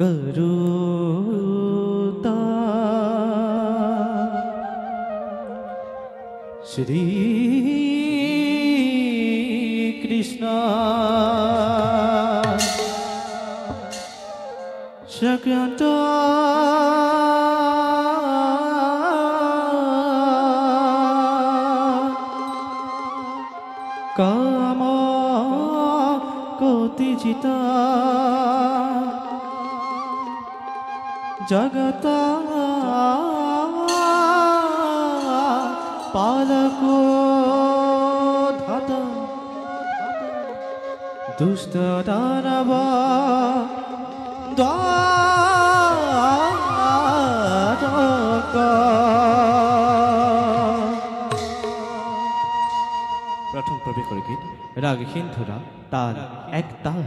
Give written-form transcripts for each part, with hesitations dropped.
करुता श्री कृष्ण सकृत काम कोतिजिता जगत पालको धाता दुष्ट दानव प्रथम प्रवेशर गीत राग सिंधुरा ताल एक ताल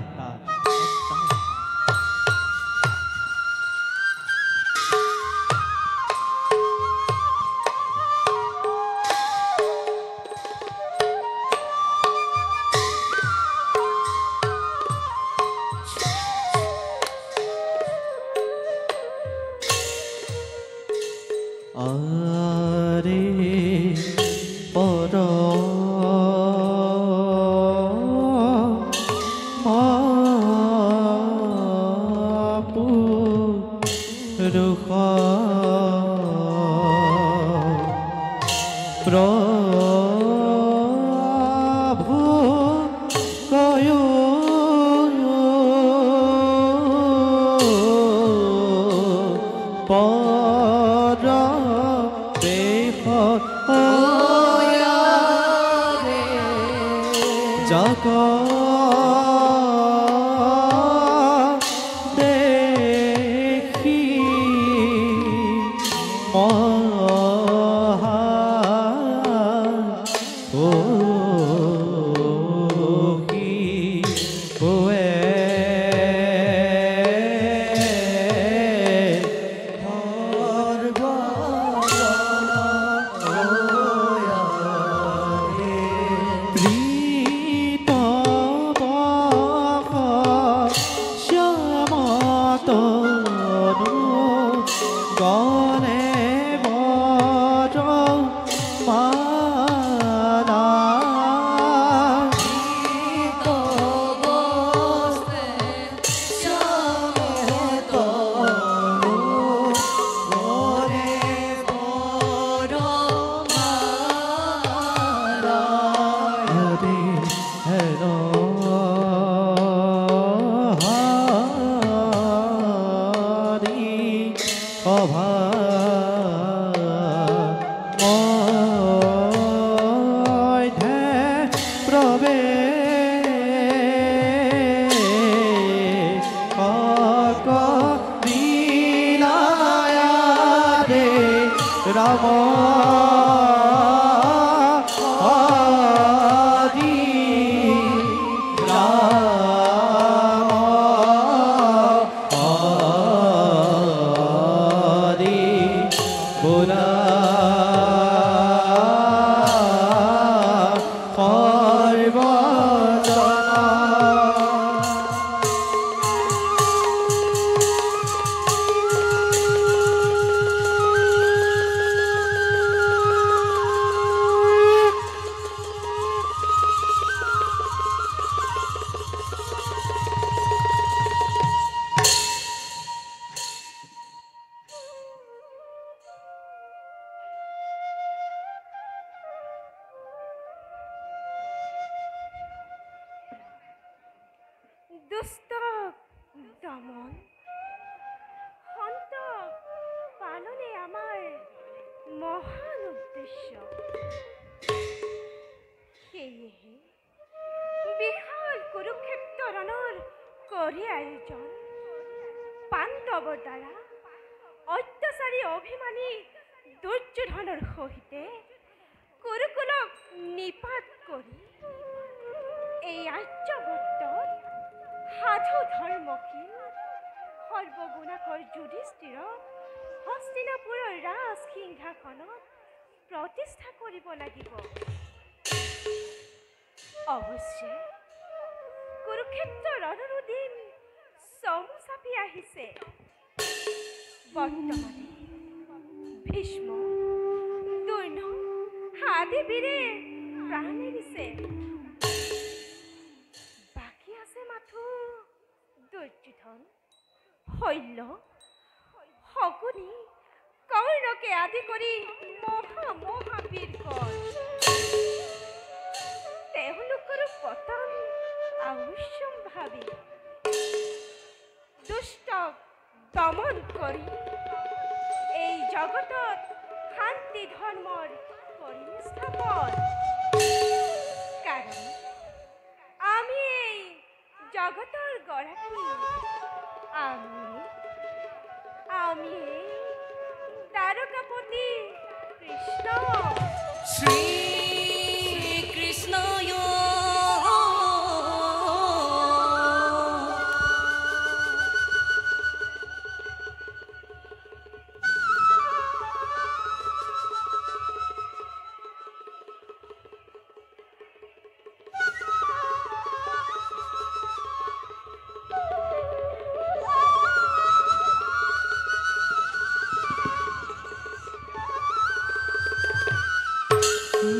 प्रतिष्ठा करिब লাগিব অৱশ্যে কুৰুক্ষেত্ৰ ৰণৰো দিন চমু চাপি আহিছে বৰ্তমানে ভীষ্ম দৈন্য আদি বীৰে প্ৰাণ এৰিছে বাকী আছে মাথো দুৰ্যোধন শল্য শকুনি কৰ্ণকে আদি কৰি মহাবীৰগণ তেওঁলোকৰো পতন অৱশ্যম্ভাৱী দুষ্টক দমন কৰি এই জগতত শান্তি ধৰ্মৰ পৰিস্থাপন কাৰণ আমি এই জগতৰ গৰাকী আমি দ্বাৰকাপতি কৃষ্ণ শ্ৰী কৃষ্ণয়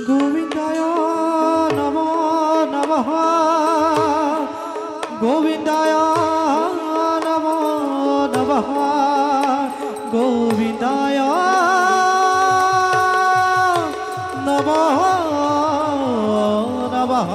গোবিন্দায় নমো নমঃ গোবিন্দায় নমো নমঃ গোবিন্দায় নমো নমঃ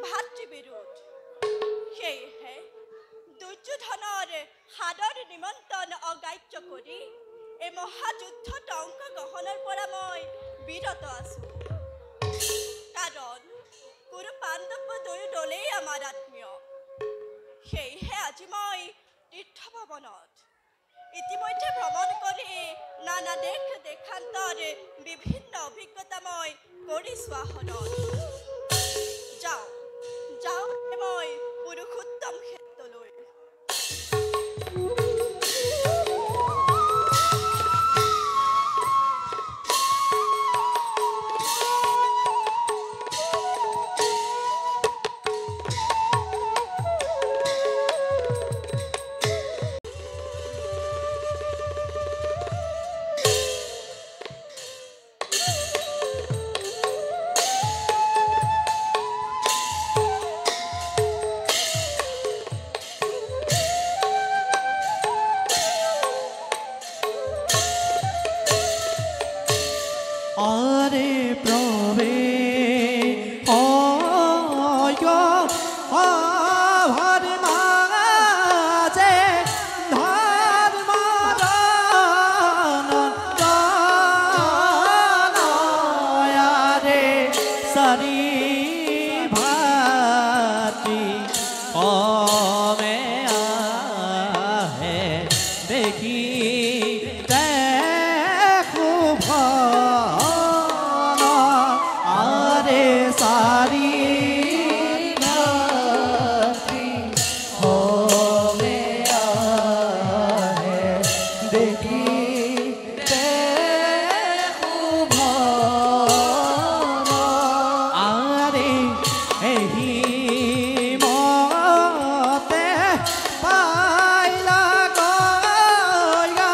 ভাতৃবিৰোধ। সেয়েহে দুৰ্যোধনৰ সাদৰ নিমন্ত্ৰণ অগ্ৰাহ্য কৰি এই মহাযুদ্ধত অংশগ্ৰহণৰ পৰা মই বিৰত আছো। কাৰণ কুৰু পাণ্ডৱ দুয়ো দলেই আমাৰ আত্মীয়। সেয়েহে আজি মই তীৰ্থভ্ৰমণত ইতিমধ্যে ভ্ৰমণ কৰি নানা দেশ দেশান্তৰ বিভিন্ন অভিজ্ঞতা মই কৰি চোৱা হলত যাওঁ মই পুৰুষোত্তম ক্ষেত্ৰলৈ। আরে প্রবে ভার মাঝে ধর্ম রে সারি ভাতি কমে আহে দেখি सारी भक्ति हो में आहे देखी आरे एही मते पाइला गया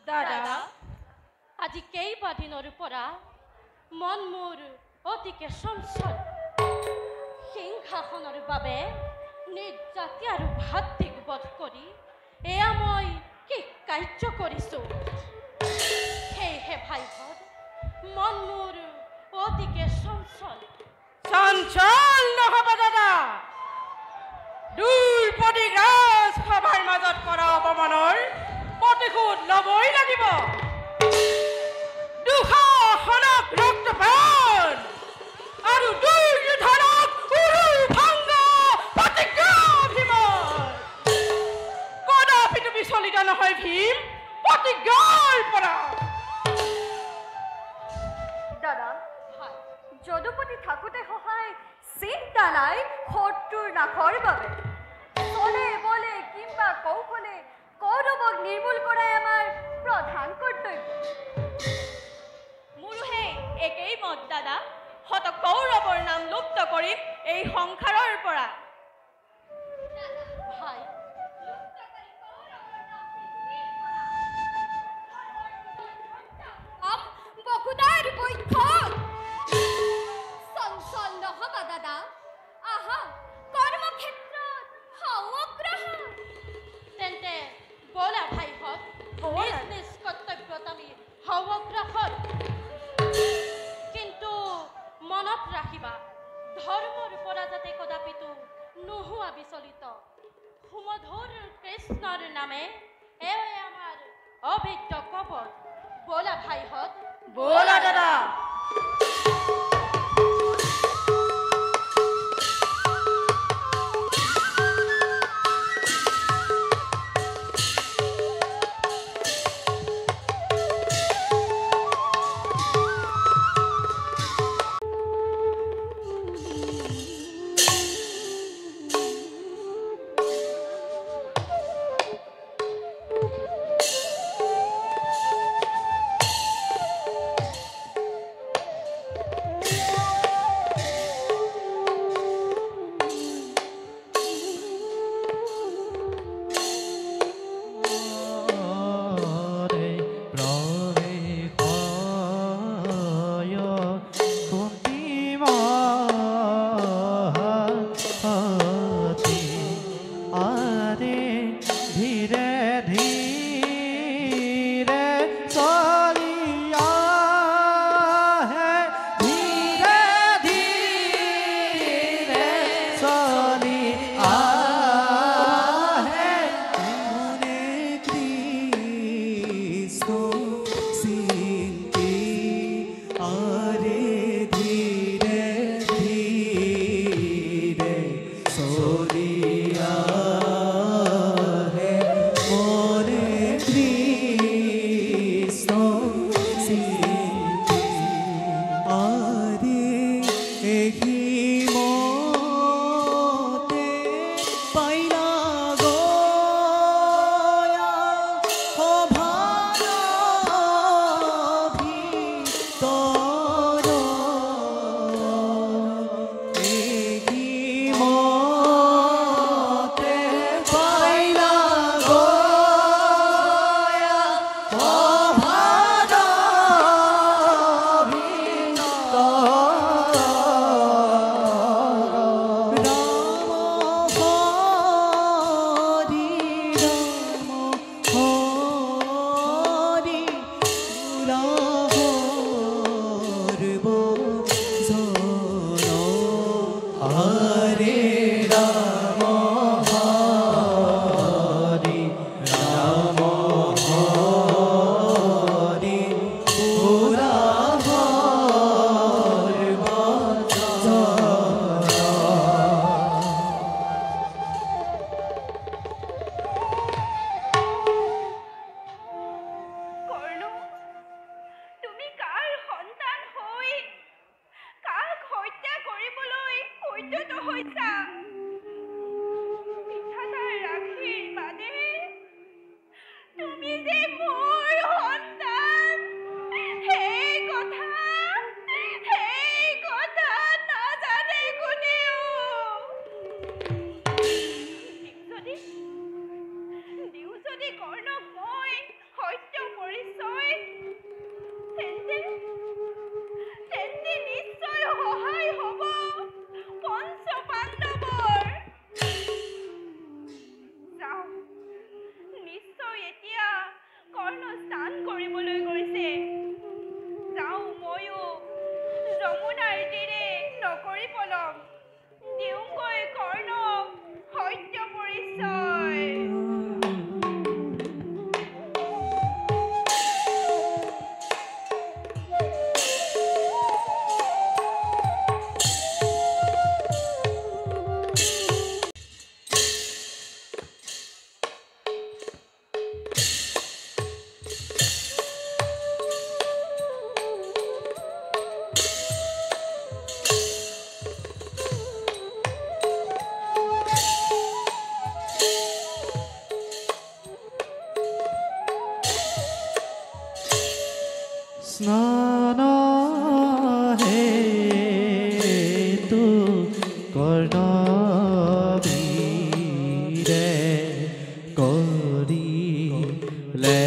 দাদা আজি কেইবাদিনৰ পৰা মন মোৰ অতিকে চঞ্চল। সিংহাসনৰ বাবে নিৰ্যাতি আৰু ভাতৃক বধ কৰি এয়া মই কি কাৰ্য কৰিছো। সেয়েহে ভাইহঁত মন মোৰ অতিকে চঞ্চল। চঞ্চল নহব দাদা, দুৰ্পতি ৰাজসভাৰ মাজত কৰা অপমানৰ প্ৰতিশোধ ল'বই লাগিব। দুঃসাহসনক ৰক্তপান আৰু দুৰ্যোধনক উৰুভঙ্গ প্ৰতিজ্ঞাভিমান। কদাপিতো বিচলিত নহয় ভীম প্ৰতিজ্ঞাৰ পৰা। দাদা যদুপতি থাকোঁতে সহায় চিন্তা নাই শত্ৰুৰ নাশৰ বাবে। চলে বলে কিংবা কৌশলে কৌৰৱক নিৰ্মূল কৰাই আমাৰ প্ৰধান কৰ্তব্য। মোৰো হে একেই মত দাদা। শত কৌৰৱৰ নাম লুপ্ত কৰিম এই সংসাৰৰ পৰা। ভাই বকুদাৰ বৈঠক চঞ্চল নহবা দাদা। আহা কৰ্মক্ষেত্ৰত সংগ্ৰহ। তেন্তে বলা ভাইহঁত নিজ নিজ কৰ্তব্যত আমি সংগ্ৰহৰ। কিন্তু মনত ৰাখিবা ধৰ্মৰ পৰা যাতে কদাপিতো নোহোৱা বিচলিত। সুমধুৰ কৃষ্ণৰ নামে এয়ে আমাৰ অভেদ্য কবচ। বলা ভাইহঁত বলা দাদা। স্নান হেতু কৰ্ণবীৰে কৰিলে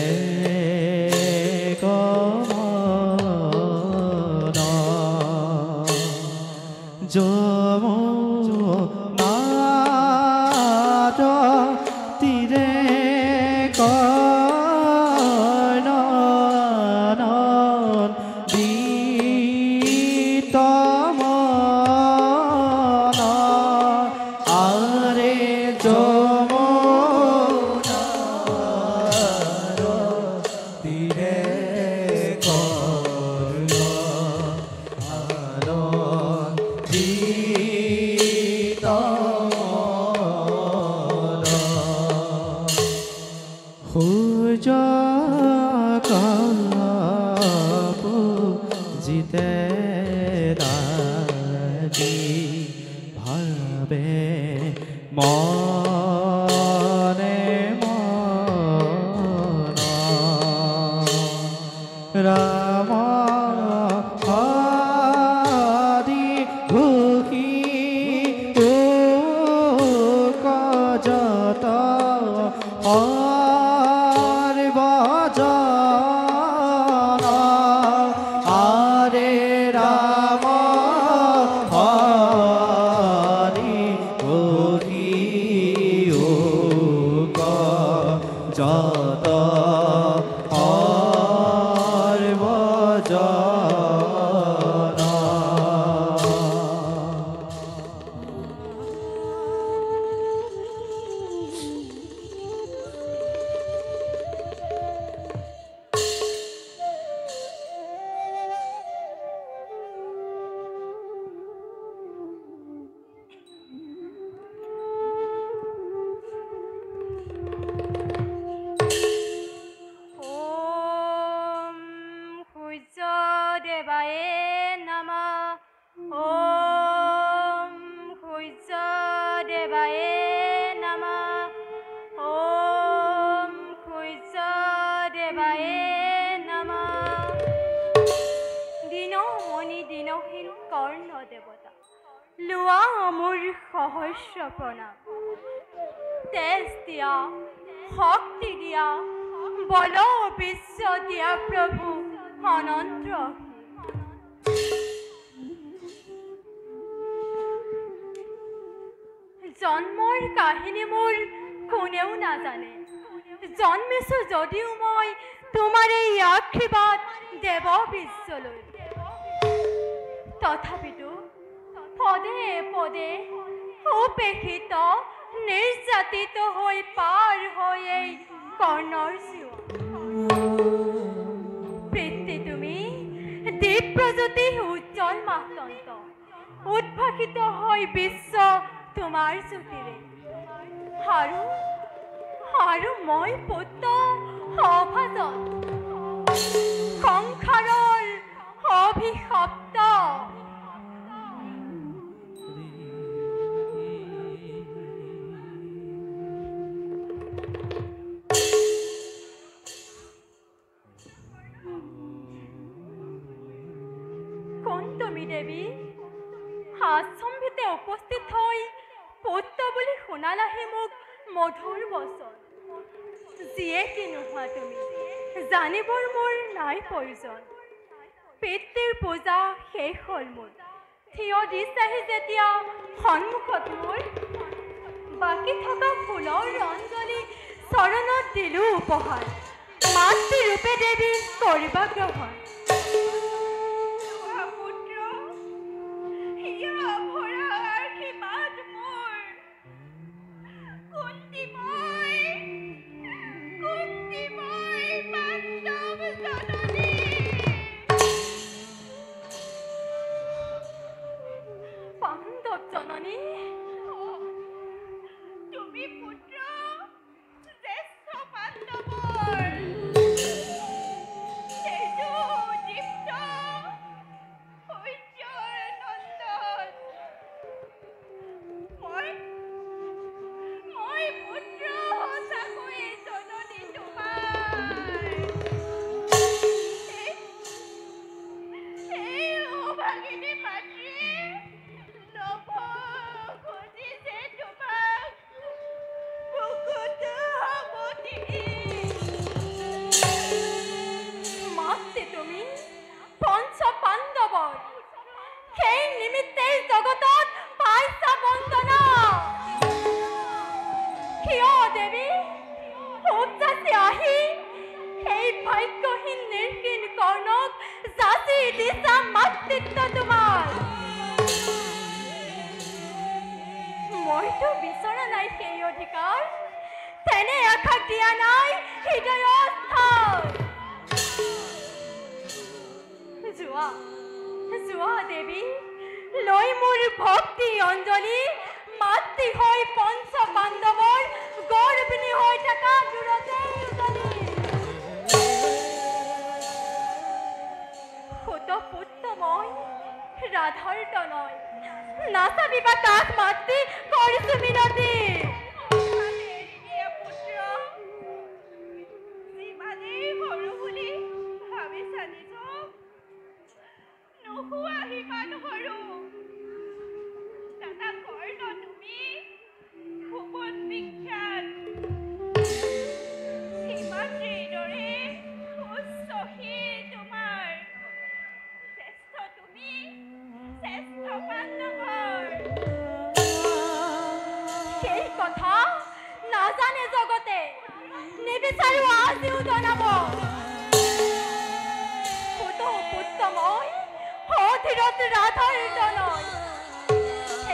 গমন যমুনাৰ তীৰে জিতে ৰাগী ভাবে মনে মন ৰাম হৰি ঘোষী কজত যত লোৱা মোৰ সহস্ৰ প্ৰণাম। তেজ দিয়া, শক্তি দিয়া, বলো বিশ্ব দিয়া প্ৰভু অনন্ত জন্মৰ কাহিনী মোৰ কোনেও নাজানে জন্মিছো যদিও মই তোমাৰ এই আশীৰ্বাদ দেৱ বিশ্বলৈ তথাপিতো পদে পদে উপেক্ষিত নিৰ্যাতিত হৈ পাৰ হৈ এই কৰ্ণৰ জীৱ পিতৃ তুমি দীপ্ৰজ্যোতি উজ্জ্বল মাহতন্ত উদ্ভাসিত হৈ বিশ্ব তোমাৰ জ্যোতিৰে আৰু মই পুত্ৰ অভাজন সংসাৰৰ অভিশপ্ত কোন তুমি দেৱী আশ্ৰমভিতে উপস্থিত হৈ পুত্ৰ বুলি শুনালাহে মোক মধুৰ বচন যিয়ে কি নোহোৱা তুমি জানিবৰ মোৰ নাই প্ৰয়োজন পিতৃৰ পূজা শেষ হ'ল মোৰ থিয় দিছাহি যেতিয়া সন্মুখত মোৰ বাকী থকা ফুলৰ অঞ্জলি চৰণত দিলো উপহাৰ মাতৃৰূপে দেৱী কৰিবা গ্ৰহণ মইতো বিচৰা নাই সেই অধিকাৰ তেনে আশা দিয়া নাই হৃদয়ত যোৱা যোৱা দেৱী লৈ মোৰ ভক্তি অঞ্জলি মাতৃ হৈ পঞ্চ পাণ্ডৱৰ গৰ্ভিণী হৈ থকা দূৰতে সুত পুত্ৰ মই ৰাধাৰ তনয় নাচাবিবা কাক মাতৃ কৰিছো মিনতি সেই কথা নাজানে জগতে নিবিচাৰো আজিও জনাব পুত পুত্ৰ মই অধীৰত ৰাধাৰ তনয়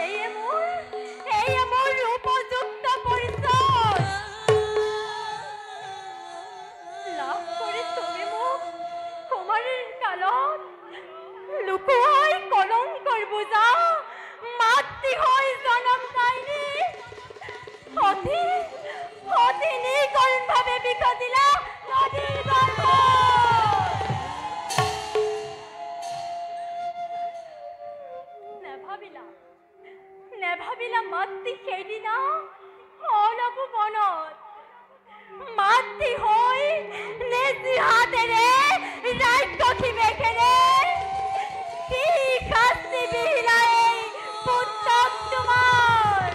এয়ে মোৰ উপযুক্ত পৰিচয় লাভ কৰি তুমি মোক কুমাৰীৰ কালত লুকুৱাই কলংকৰ বোজা মাতৃ হৈ জনম দাইনী অতি নিকৰণভাৱে বিকজিলা নদীৰ গৰ্ভ নেভাবিলা মাতৃ সেইদিনা অলপো মনত মাতৃ হৈ নিজ হাতেৰে ৰাক্ষসী মেঘেৰে কি শাস্তি বিহিলা এই পুত্ৰক তোমাৰ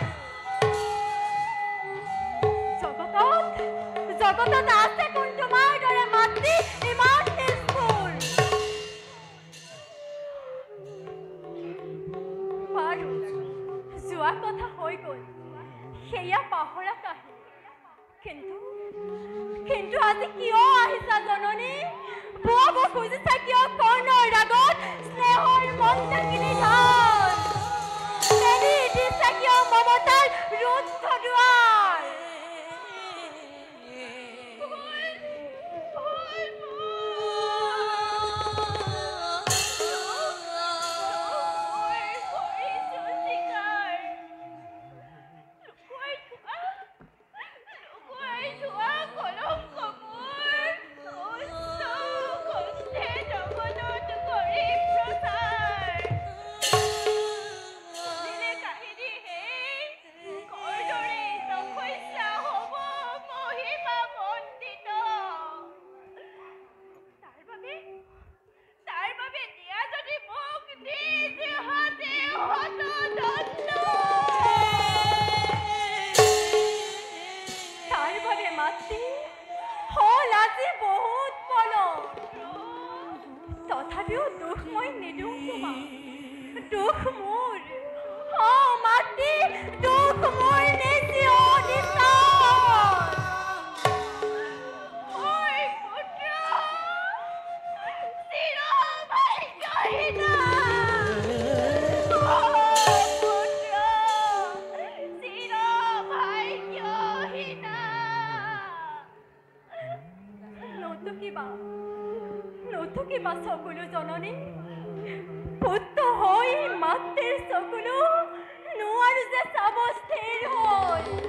তথাপিও দুখ মই নিদিওঁ তোমাক দুখ মোৰ মাতৃ দুখ মোৰ নিচি নতুকিবা চকুলো জননী পুত্ৰ হৈ মাতৃৰ চকুলো নোৱাৰো যে চাব স্থিৰ হ'ল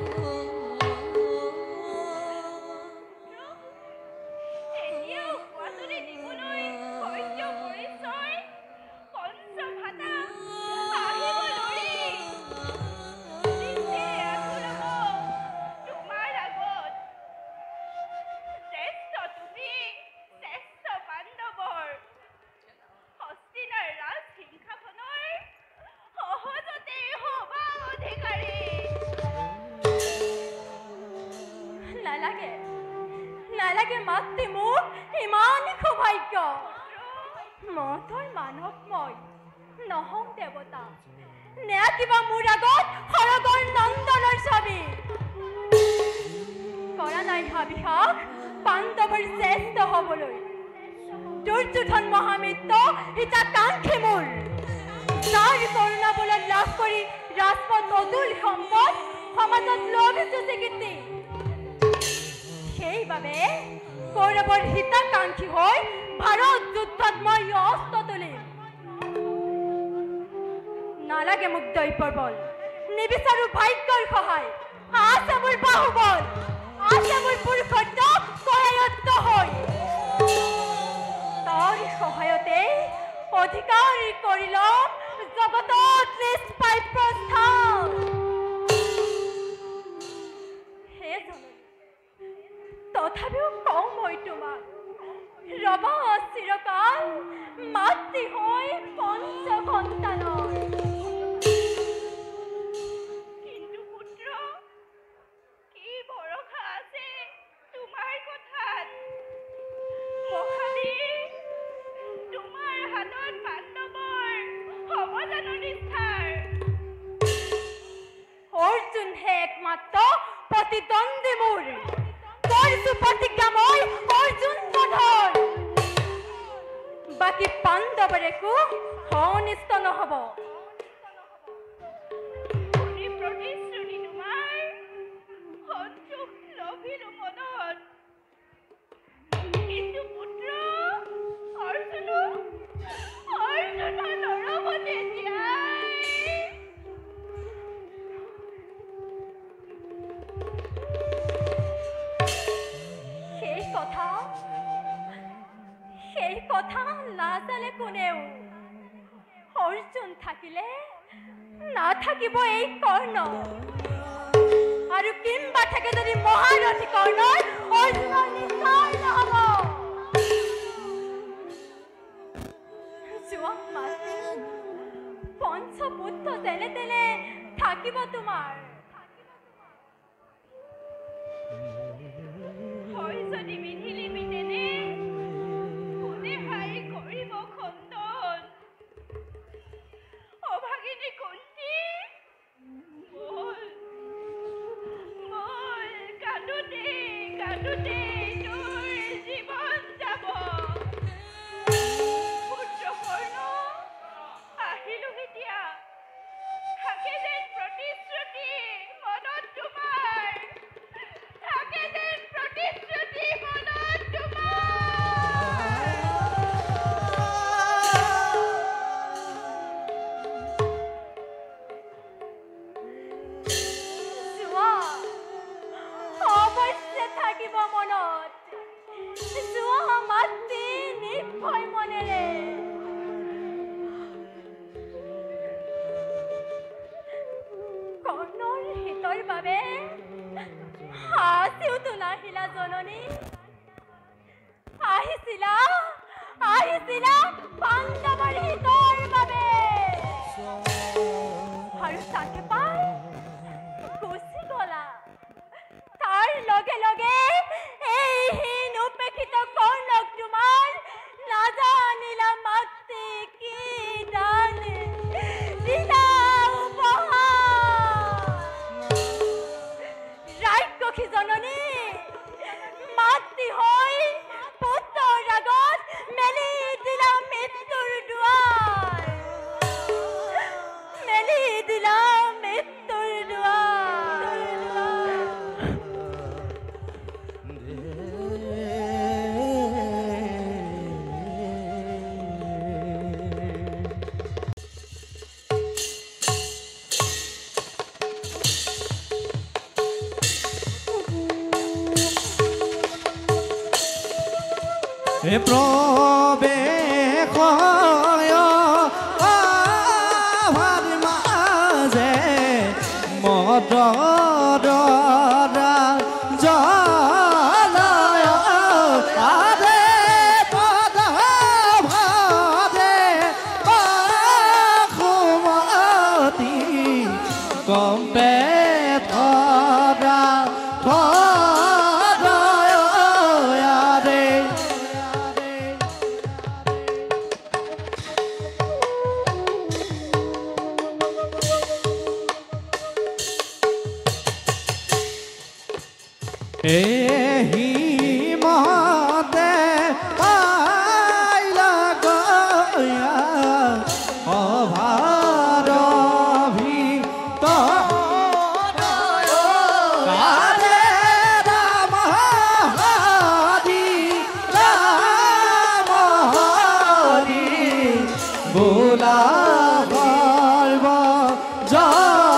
নালাগে মাতৃ মোক ইমান সৌভাগ্য মতৰ মানৱ মই নহম দেৱতা নে কিবা মোৰ আগত সৰগৰ নন্দনৰ ছবি কৰা নাই হাবিষাস পাণ্ডৱৰ শ্ৰেষ্ঠ হবলৈ দুৰ্যোধন মহামিত্ৰ হিতাকাংক্ষী মোৰ যাৰ কৰুণা বলত লাভ কৰি ৰাজপথ অতুল সম্পদ সমাজত লভিছো স্বীকৃতি সেইবাবে কৌৰৱৰ হিতাকাংক্ষী হৈ ভাৰত যুদ্ধত মই অস্ত্ৰ তুলিম নালাগে মোক দৈপৰ বল নিবিচাৰো ভাগ্যৰ সহায় আছে মোৰ বাহুবল আছে মোৰ পুৰুষত্ব কৰায়ত্ব হৈ তাৰ সহায়তে অধিকাৰ কৰি ল'ম জগতত নিষ্পাই প্ৰস্থান হে জননী তথাপিও কওঁ মই তোমাক ৰবা চিৰকাল মাতৃ হৈ পঞ্চ সন্তানৰ কিন্তু পুত্ৰ কি ভৰসা আছে তোমাৰ কথাত মহাবীৰ তোমাৰ হাতত পাণ্ডৱৰ হ'ব জানো নিষ্ঠাৰ অৰ্জুনহে একমাত্ৰ প্ৰতিদ্বন্দ্বী মোৰ কৰিছো প্ৰতিজ্ঞা মই অৰ্জুন বধৰ বাকী পাণ্ডৱৰ একো অনিষ্ট নহব প্ৰতিশ্ৰুতি তোমাৰ সন্তোষ লভিলো মনত কিন্তু পুত্ৰ অৰ্জুন নৰবতে জীয়াই সেই কথা নাজানে কোনেও অৰ্জুন থাকিলে নাথাকিব এই কৰ্ণ আৰু কিম্বা থাকে যদি মহাৰথী কৰ্ণৰ অৰ্জুনৰ নিশ্চয় নহব যোৱা মাতৃ পঞ্চপুত্ৰ যেনে তেনে থাকিব তোমাৰ হয় যদি বিধি লিপিতেনে কোনে হাই কৰিব খণ্ডন অভাগিনী কুন্তি বল কান্দোতে তোৰ জীৱন যাব পুত্ৰ কৰ্ণ আহিলো এতিয়া থাকে যেন প্ৰতিশ্ৰুতি মনত তোমাৰ থাকে যেন প্ৰতিশ্ৰুতি মনত যোৱা অৱশ্যে থাকিব মনত যোৱা মাতৃ নিৰ্ভয় মনেৰে কৰ্ণৰ হিতৰ বাবে হাঁচিওতো নাহিলা জননী আহিছিলা পাণ্ডৱৰ হিতৰ বাবে আৰু তাকে পাই গুচি গলা তাৰ লগে লগে এই হীন উপেক্ষিত কৰ্ণক তোমাৰ নাজানিলা মাত হে প্ৰৱেশ ভাৰ মাজে মদৰা জলয় আৰে পদ ভাদে বাসুমতী কম্পে ধৰা এহি মতে পাইলা গয়া অভাৰ ভিতৰত কালে ৰাম হৰি বোলা গৰ্ব জলয়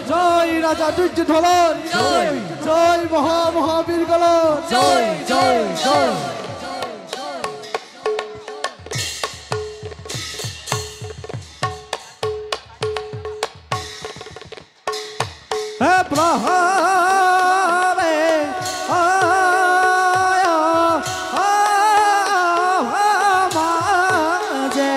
জয় ৰাজা দুৰ্যোধন জয় জয় মহাবীৰ গল জয় জয় জয় হে প্ৰহৰে মাঝে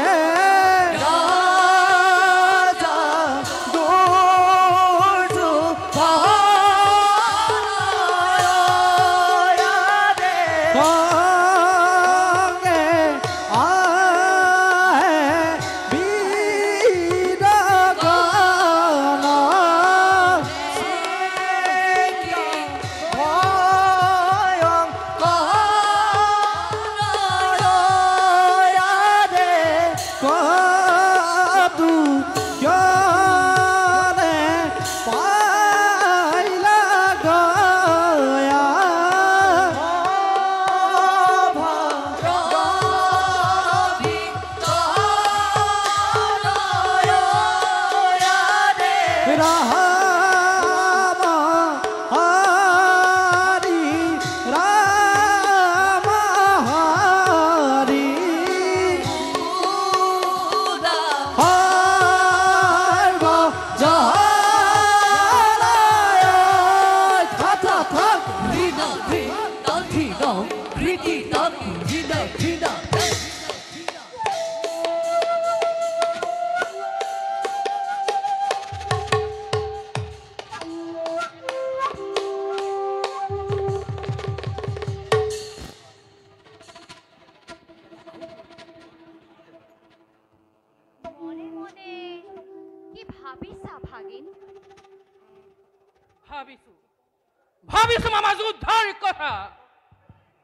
ভাবিছো মামা যুদ্ধৰ কথা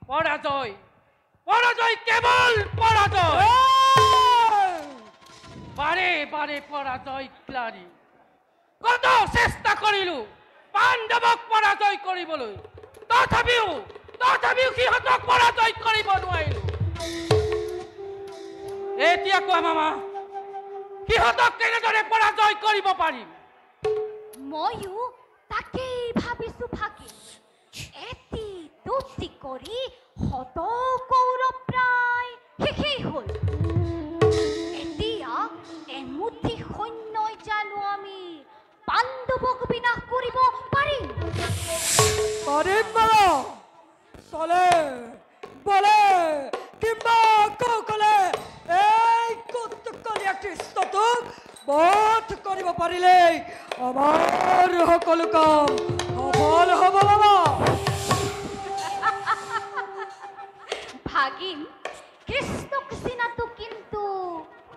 পৰাজয় পৰাজয় কেৱল পৰাজয় বাৰে বাৰে পৰাজয় ক্লাৰি কত চেষ্টা কৰিলো পাণ্ডৱক পৰাজয় কৰিবলৈ তথাপিও সিহঁতক পৰাজয় কৰিব নোৱাৰিলো এতিয়া কোৱা মামা সিহঁতক কেনেদৰে পৰাজয় কৰিব পাৰিম ময়ো তাকেই ভাবিছো ফাকি এটি দুটি কৰি শত কৌৰৱ প্ৰায় শেষেই হ'ল এতিয়া এমুঠি সৈন্যই জানো আমি পাণ্ডৱক বিনাশ কৰিব পাৰিম চলে বলে কিংবা কৌকলে এই কৌতুকলীয়া কৃষ্ণটোক বধ কৰিব পাৰিলেই আমাৰ সকলো কাম সফল হ'ব বাবা ভাগিন কৃষ্ণক চিনাটো কিন্তু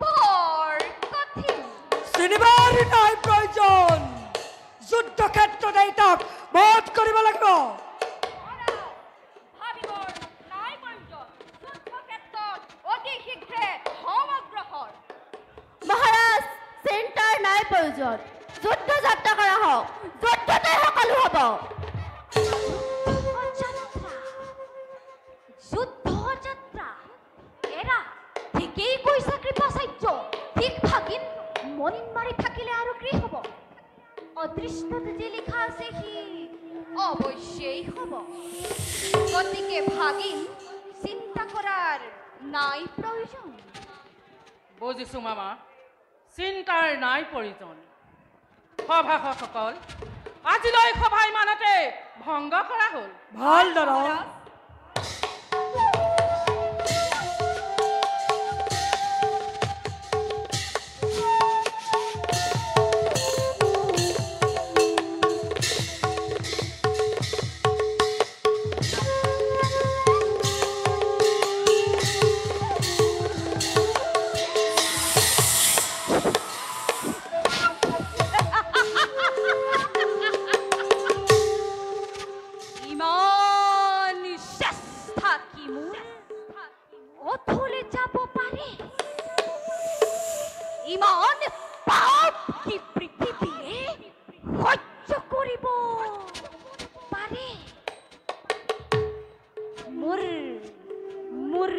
বৰ কঠিন চিনিবাৰ নাই প্ৰয়োজন যুদ্ধক্ষেত্ৰত তাক বধ কৰিব লাগিব ভাবিবৰ নাই প্ৰয়োজন যুদ্ধক্ষেত্ৰত অতি শীঘ্ৰে প্ৰয়োজন যুদ্ধ যাত্ৰা কৰা হওক যুদ্ধতে সকলো হ'ব যুদ্ধ যাত্ৰা এৰা ঠিকেই কৈছা কৃপাচাৰ্য ঠিক ভাগিন মনিন মাৰি থাকিলে আৰু কি হ'ব অদৃষ্টত যে লিখা আছে সি অৱশ্যেই হ'ব গতিকে ভাগিন চিন্তা কৰাৰ নাই প্ৰয়োজন বুজিছো মামা চিন্তাৰ নাই প্ৰয়োজন সভাসদসকল আজিলৈ সভা ইমানতে ভংগ কৰা হ'ল ভাল দাদা ইমান চেষ্টা কি মোৰ অথলে যাব পাৰে ইমান পাপ কি পৃথিৱীয়ে সহ্য কৰিব পাৰে মোৰ মোৰ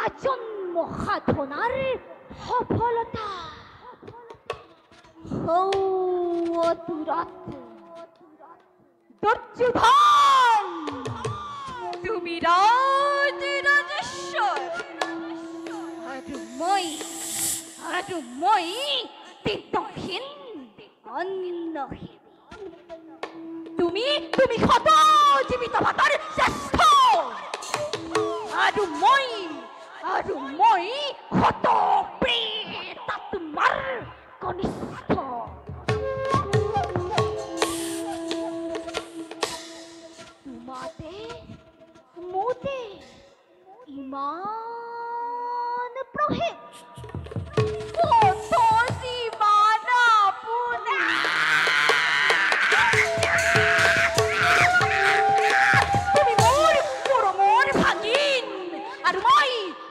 আজন্ম সাধনাৰ সফলতা দুৰ্যোধন তুমি ৰাজেশ্বৰ আৰু মই তীৰ্থহীন অন্নহীন তুমি সত জীৱিত ভাতৰ শ্ৰেষ্ঠ আৰু মই সত প্ৰেত তোমাৰ কনিষ্ঠ মোতে ইমান প্ৰভেদ তুমি মোৰ পৰমৰ ভাগিন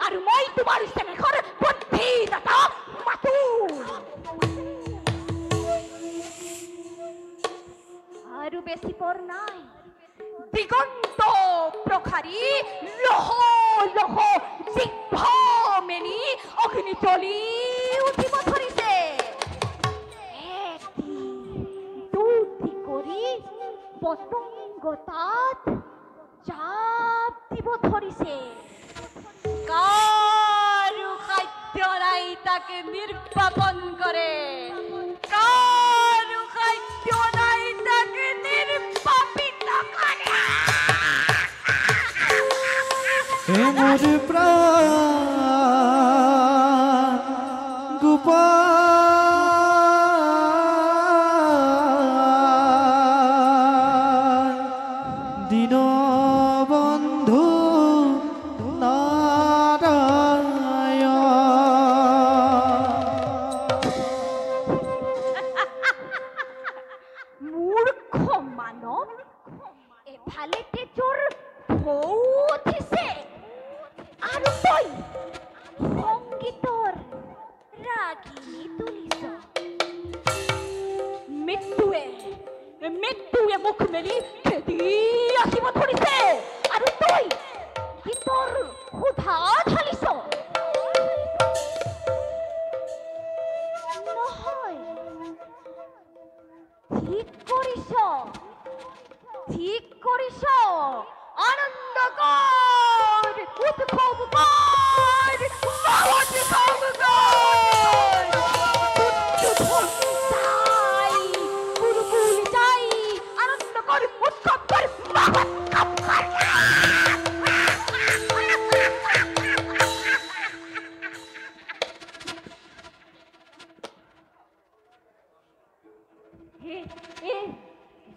আৰু মই তোমাৰ স্নেহৰ বুদ্ধিদাতা মাথো আৰু বেছি পৰ নাই দিগন্ত প্ৰখাৰী লহ লহ জিহ্ব মেলি অগ্নি জ্বলি উঠিব ধৰিছে এটি দুটি কৰি পতংগ তাত জাপ দিব ধৰিছে কাৰো খাদ্য নাই তাকে নিৰ্বাপন কৰে কাৰো খাদ্য নাই তাকে নিৰ্বাপিত কৰে হে মোৰ প্ৰাণ গোপাল দীনবন্ধু মূৰ্খ মানৱ এফালে তেজৰ ঢৌ উঠিছে আৰু তই সংগীতৰ ৰাগিনী তুলিছ মৃত্যুৱে মুখ মেলি খেদি আহিব ধৰিছে আৰু তই গীতৰ সুধা ঢালিছ নহয় ঠিক কৰিছ আনন্দ কৰ উৎসৱ কৰ মহোৎসৱ কৰ গুৰুকুল যাই আনন্দ কৰ উৎসৱ কৰ মহোৎসৱ কৰ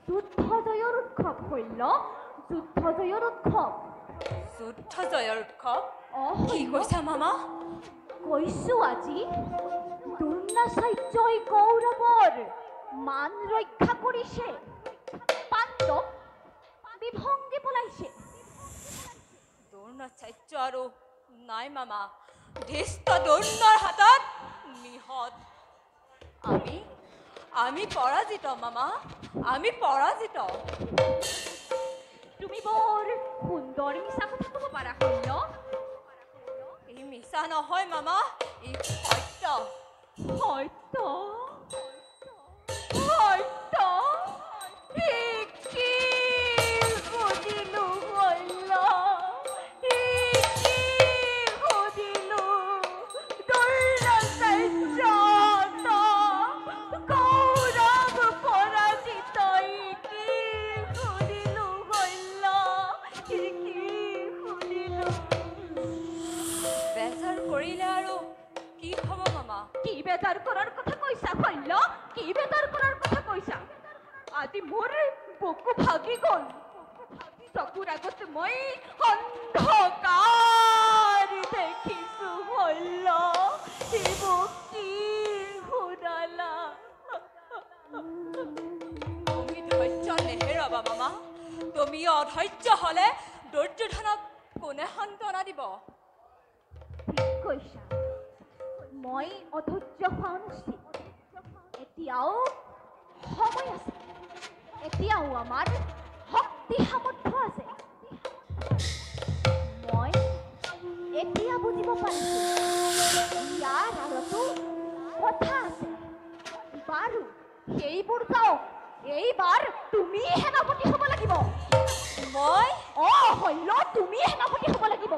যুদ্ধ জয়ৰ উৎসৱ হইল যুদ্ধ জয়ৰ উৎসৱ যুদ্ধ জয়ৰ উৎসৱ কি কৈছা মামা কৈছো আজি দ্ৰোণাচাৰ্যই কৌৰৱৰ মান ৰক্ষা কৰিছে পাণ্ডৱ বিভংগী পলাইছে দ্ৰোণাচাৰ্য আৰু নাই মামা ধৃষ্ট দ্ৰোণৰ হাতত নিহত আমি পৰাজিত মামা, আমি পৰাজিত। তুমি বৰ সুন্দৰ মিছা কথা ক'ব পাৰা শৈল। ই মিছা নহয় মামা, ই সত্য। সত্য সত্য কি সুধিলো শৈল, কি সুধিলো দুৰ্যাচাৰ্য কৌৰৱ পৰাজিত, কি সুধিলো শৈল, কি সুধিলো। বেজাৰ কৰিলে আৰু কি হ'ব মামা? কি বেজাৰ কৰাৰ কথা কৈছা শৈল, কি বেজাৰ কৰাৰ কথা কৈছা? আজি মোৰ বুকু ভাগি গ'ল, চকুৰ আগত মই অন্ধকাৰ দেখিছো শৈল, মোক কি শুনালা? তুমি ধৈৰ্য নেহেৰাবা মামা, তুমি অধৈৰ্য হ'লে দুৰ্যোধনক কোনে সান্তনা দিব? ঠিক কৈছা, মই অধৈৰ্য হোৱা উচিত। এতিয়াও সময় আছে, এতিয়াও আমাৰ শক্তি সামৰ্থ্য আছে। মই এতিয়া বুজিব পাৰিছো ইয়াৰ আৰতো কথা আছে। বাৰু সেইবোৰ যাওক, এইবাৰ তুমি সেনাপতি হ'ব লাগিব। মই শৈল, তুমি সেনাপতি হ'ব লাগিব।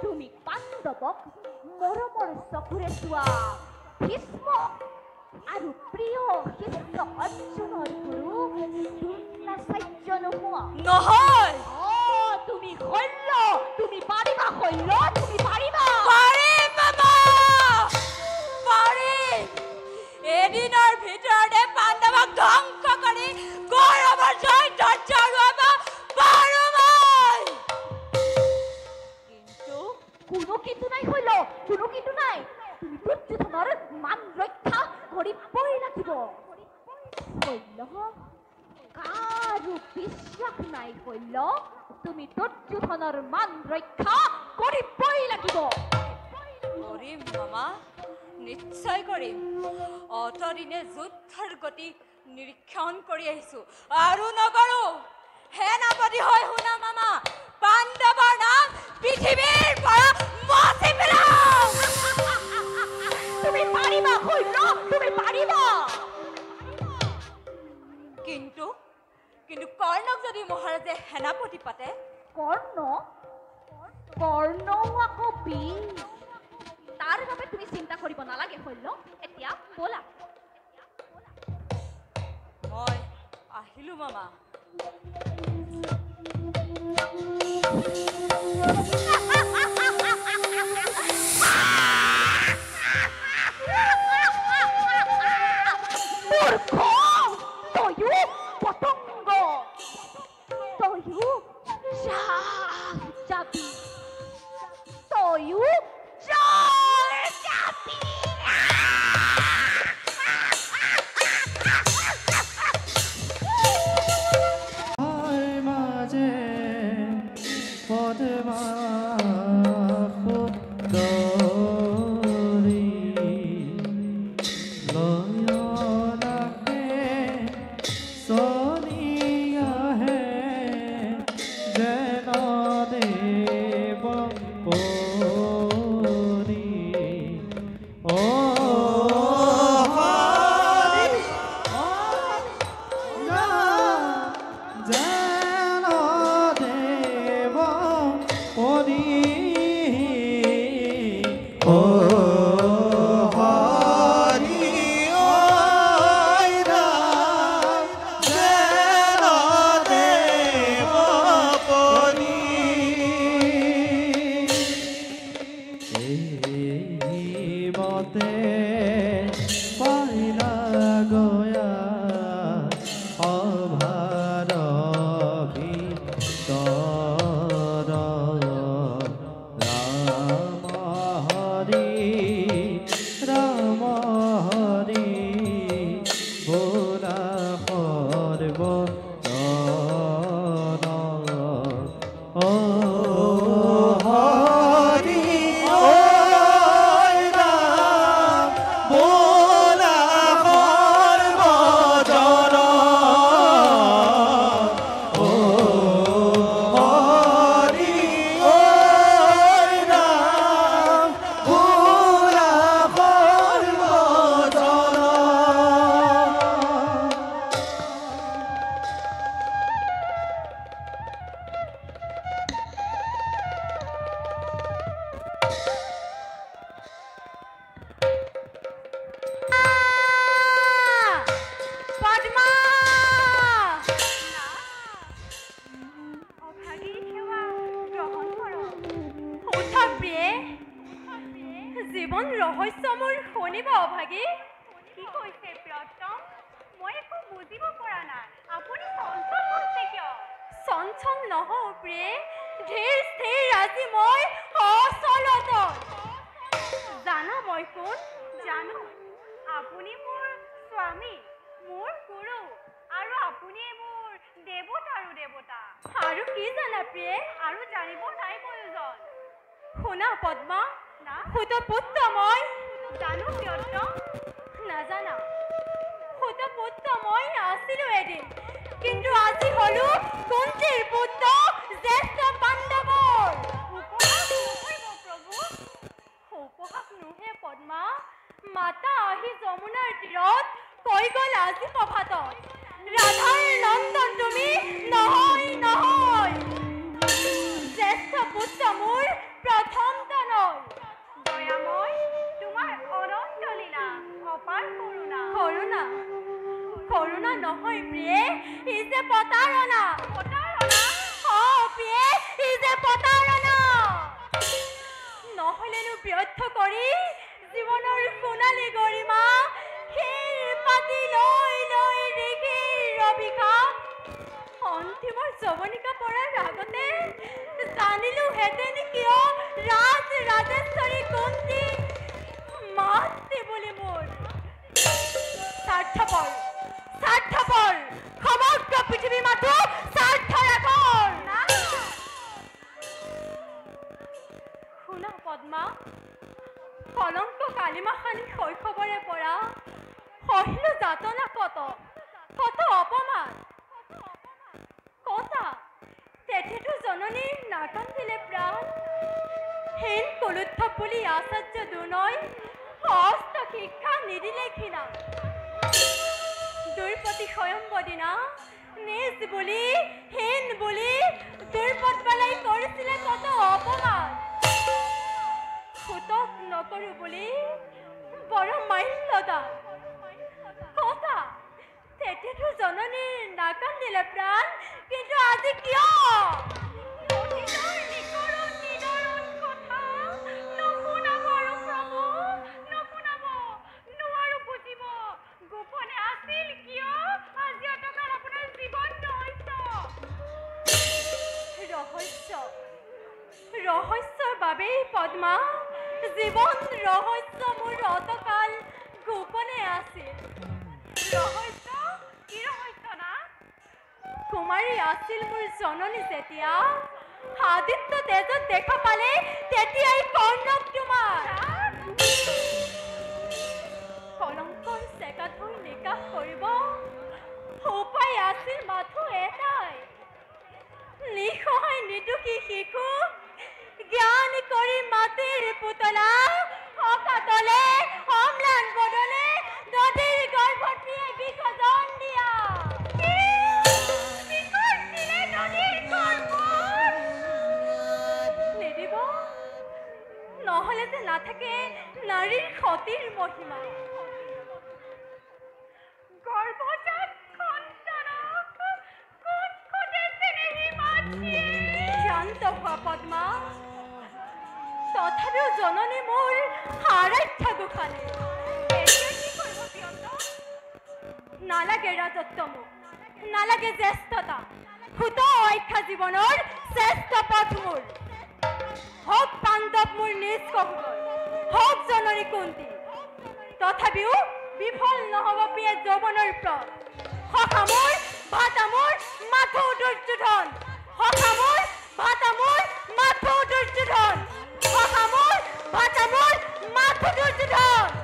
তুমি পাণ্ডৱক মৰমৰ চকুৰে চোৱা ভীষ্ম আৰু প্ৰিয় শিষ্য অৰ্জুনৰ গুৰু দ্ৰোণাচাৰ্য নোহোৱা নহয়। তুমি শৈল, তুমি পাৰিবা শৈল, তুমি পাৰিবা। পাৰিম মামা, পাৰিম। এদিনৰ ভিতৰতে পাণ্ডৱক ধ্বংস কৰি কৌৰৱৰ জয় ধৈৰ্য হৰুৱাব পাৰোঁ মই। কোনো কিন্তু নাই শৈল, কোনো কিন্তু নাই। তুমি দুৰ্যোধনৰ মান ৰক্ষা কৰিবই লাগিব শৈল। কাৰো বিশ্বাস নাই শৈল, তুমি দুৰ্যোধনৰ মান ৰক্ষা কৰিবই লাগিব। কৰিম মামা, নিশ্চয় কৰিম। অতদিনে যুদ্ধৰ গতি নিৰীক্ষণ কৰি আহিছো আৰু নকৰো। সেনাপতি হৈ শুনা মামা, পাণ্ডৱৰ নাম পৃথিৱীৰ পৰা মচি পেলাও। তুমি পাৰিবা শৈল, তুমি পাৰিবা। কিন্তু কৰ্ণক যদি মহাৰাজে সেনাপতি পাতে? কৰ্ণ আকৌ বীৰ, তাৰ বাবে তুমি চিন্তা কৰিব নালাগে শৈল। এতিয়া ব'লা। মই আহিলো মামা। তয়ো পতংগ, তয়ো যাবি, তয়ো যাবি। মাঝে পদমা ৰহস্য মোৰ শুনিব অভাগী কি কৈছে প্ৰিয়তম মই একো বুজিব পৰা নাই আপুনি চঞ্চল হৈছে কিয় চঞ্চল নহওঁ প্ৰিয়ে ধীৰ স্থিৰ আজি মই অচলত জানো মই কোন জানো আপুনি মোৰ স্বামী মোৰ গুৰু আৰু আপুনি মোৰ দেৱতাৰো দেৱতা আৰু কি জানা প্ৰিয়ে আৰু জানিব নাই প্ৰয়োজন শুনা পদ্মা না সুতপুত্ৰ মই জানো প্ৰিয়তম নাজানা সুতপুত্ৰ মই আছিলো এদিন কিন্তু আজি হলো কুন্তীৰ পুত্ৰ জ্যেষ্ঠ পাণ্ডৱৰ উপহাস নকৰিব প্ৰভু উপহাস নোহে পদ্মা মাতা আহি যমুনাৰ তীৰত কৈ গ'ল আজি প্ৰভাতত ৰাধাৰ নন্দন তুমি নহয় নহয় জ্যেষ্ঠ পুত্ৰ মোৰ প্ৰথম তনয় দয়াময় তোমাৰ অনন্ত লীলা অপাৰ কৰোণা কৰোণা কৰোণা নহয় প্ৰিয়ে ই যে প্ৰতাৰণা প্ৰতাৰণা প্ৰিয়ে ই যে প্ৰতাৰণা নহলেনো ব্যৰ্থ কৰি জীৱনৰ সোণালী গৰিমা শিৰ পাতি লৈ লৈ ঋষিৰ অভিশাপ অন্তিমৰ যৱনিকা পৰাৰ আগতে জানিলো হেতেন কিয় ৰাজ ৰাজেশ্বৰী কুন্তি মাতৃ বুলি মোৰ স্বাৰ্থপৰ স্বাৰ্থপৰ সমগ্ৰ পৃথিৱী মাথো স্বাৰ্থৰ আগৰ শুনা পদ্মা কলংক কালিমাখানি শৈশৱৰে পৰা সহিলো যাতনা কত কত অপমান কতা তেথেতো জননীৰ নাকান্দিলে প্ৰাণ হীন কুলুদ্ধ বুলি আচাৰ্য দুনয় হস্ত শিক্ষা নিদিলে ঘৃণা দুৰ্পতি স্বয়ম্বদিনা নিজ বুলি হীন বুলি দুৰ্পদ বেলাই কৰিছিলে কত অপমান সুতক নকৰো বুলি বৰ মাল্যদান কতা তেথেতো জননীৰ নাকান্দিলে প্ৰাণ কিন্তু আজি কিয় ৰহস্যৰ বাবেই পদ্মা জীৱন ৰহস্য মোৰ অতকাল গোপনে আছিল ৰহস্য কি ৰহস্য না কুমাৰী আছিল মোৰ জননী যেতিয়া আদিত্য তেজত দেখা পালে তেতিয়াই কৰ্ণক তোমাৰ কলংকৰ চেকা থৈ নিকাশ কৰিব উপায় আছিল মাথো এটাই নিসহায় নিদুখী শিশু জ্ঞান কৰি মাটিৰ পুতলা অকাতলে অম্লান বদলে নদীৰ গৰ্ভটিয়ে বিসৰ্জন দিয়া নিদিব নহলে যে নাথাকে নাৰীৰ সতীৰ মহিমা গৰ্ভজাত সন্তানক শান্ত হোৱা পদ্মা তথাপিও জননী মোৰ আৰাধ্য গোসানী নালাগে ৰাজত্ব মোক নালাগে জ্যেষ্ঠতা সুত অখ্যা জীৱনৰ শ্ৰেষ্ঠ পথ মোৰ হওক পাণ্ডৱ মোৰ নিজ কহুগৈ হওক জননী কুন্তি তথাপিও বিফল নহব প্ৰিয়ে যৌৱনৰ প্ৰ সখা মোৰ ভাতা মোৰ মাথো দুৰ্যোধন সখা মোৰ ভাতা মোৰ মাথো দুৰ্যোধন সখা মোৰ ভাতা মোৰ মাথো দুৰ্যোধন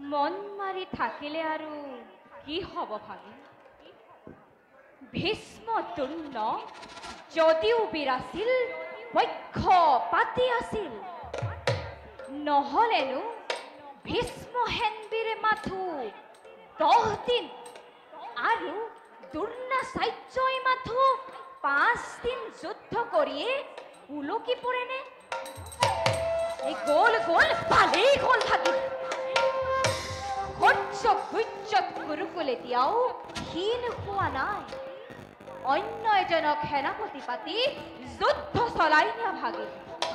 মন মাৰি থাকিলে আৰু কি হ'ব ভাগিন? ভীষ্ম তুণ্ড যদিও বীৰ আছিল, পক্ষপাতী আছিল, নহ'লেনো ভীষ্ম হেন বীৰে মাথো 10 দিন আৰু দ্ৰোণাচাৰ্যই মাথো 5 দিন যুদ্ধ কৰিয়ে উলকি পৰেনে? এই গোল গোল ভালেই হ'ল ভাগিন। গুজ্জত গুৰুকুল এতিয়াও ক্ষীণ হোৱা নাই। অন্য এজনক সেনাপতি পাতি যুদ্ধ চলাই নিয়া ভাগিন।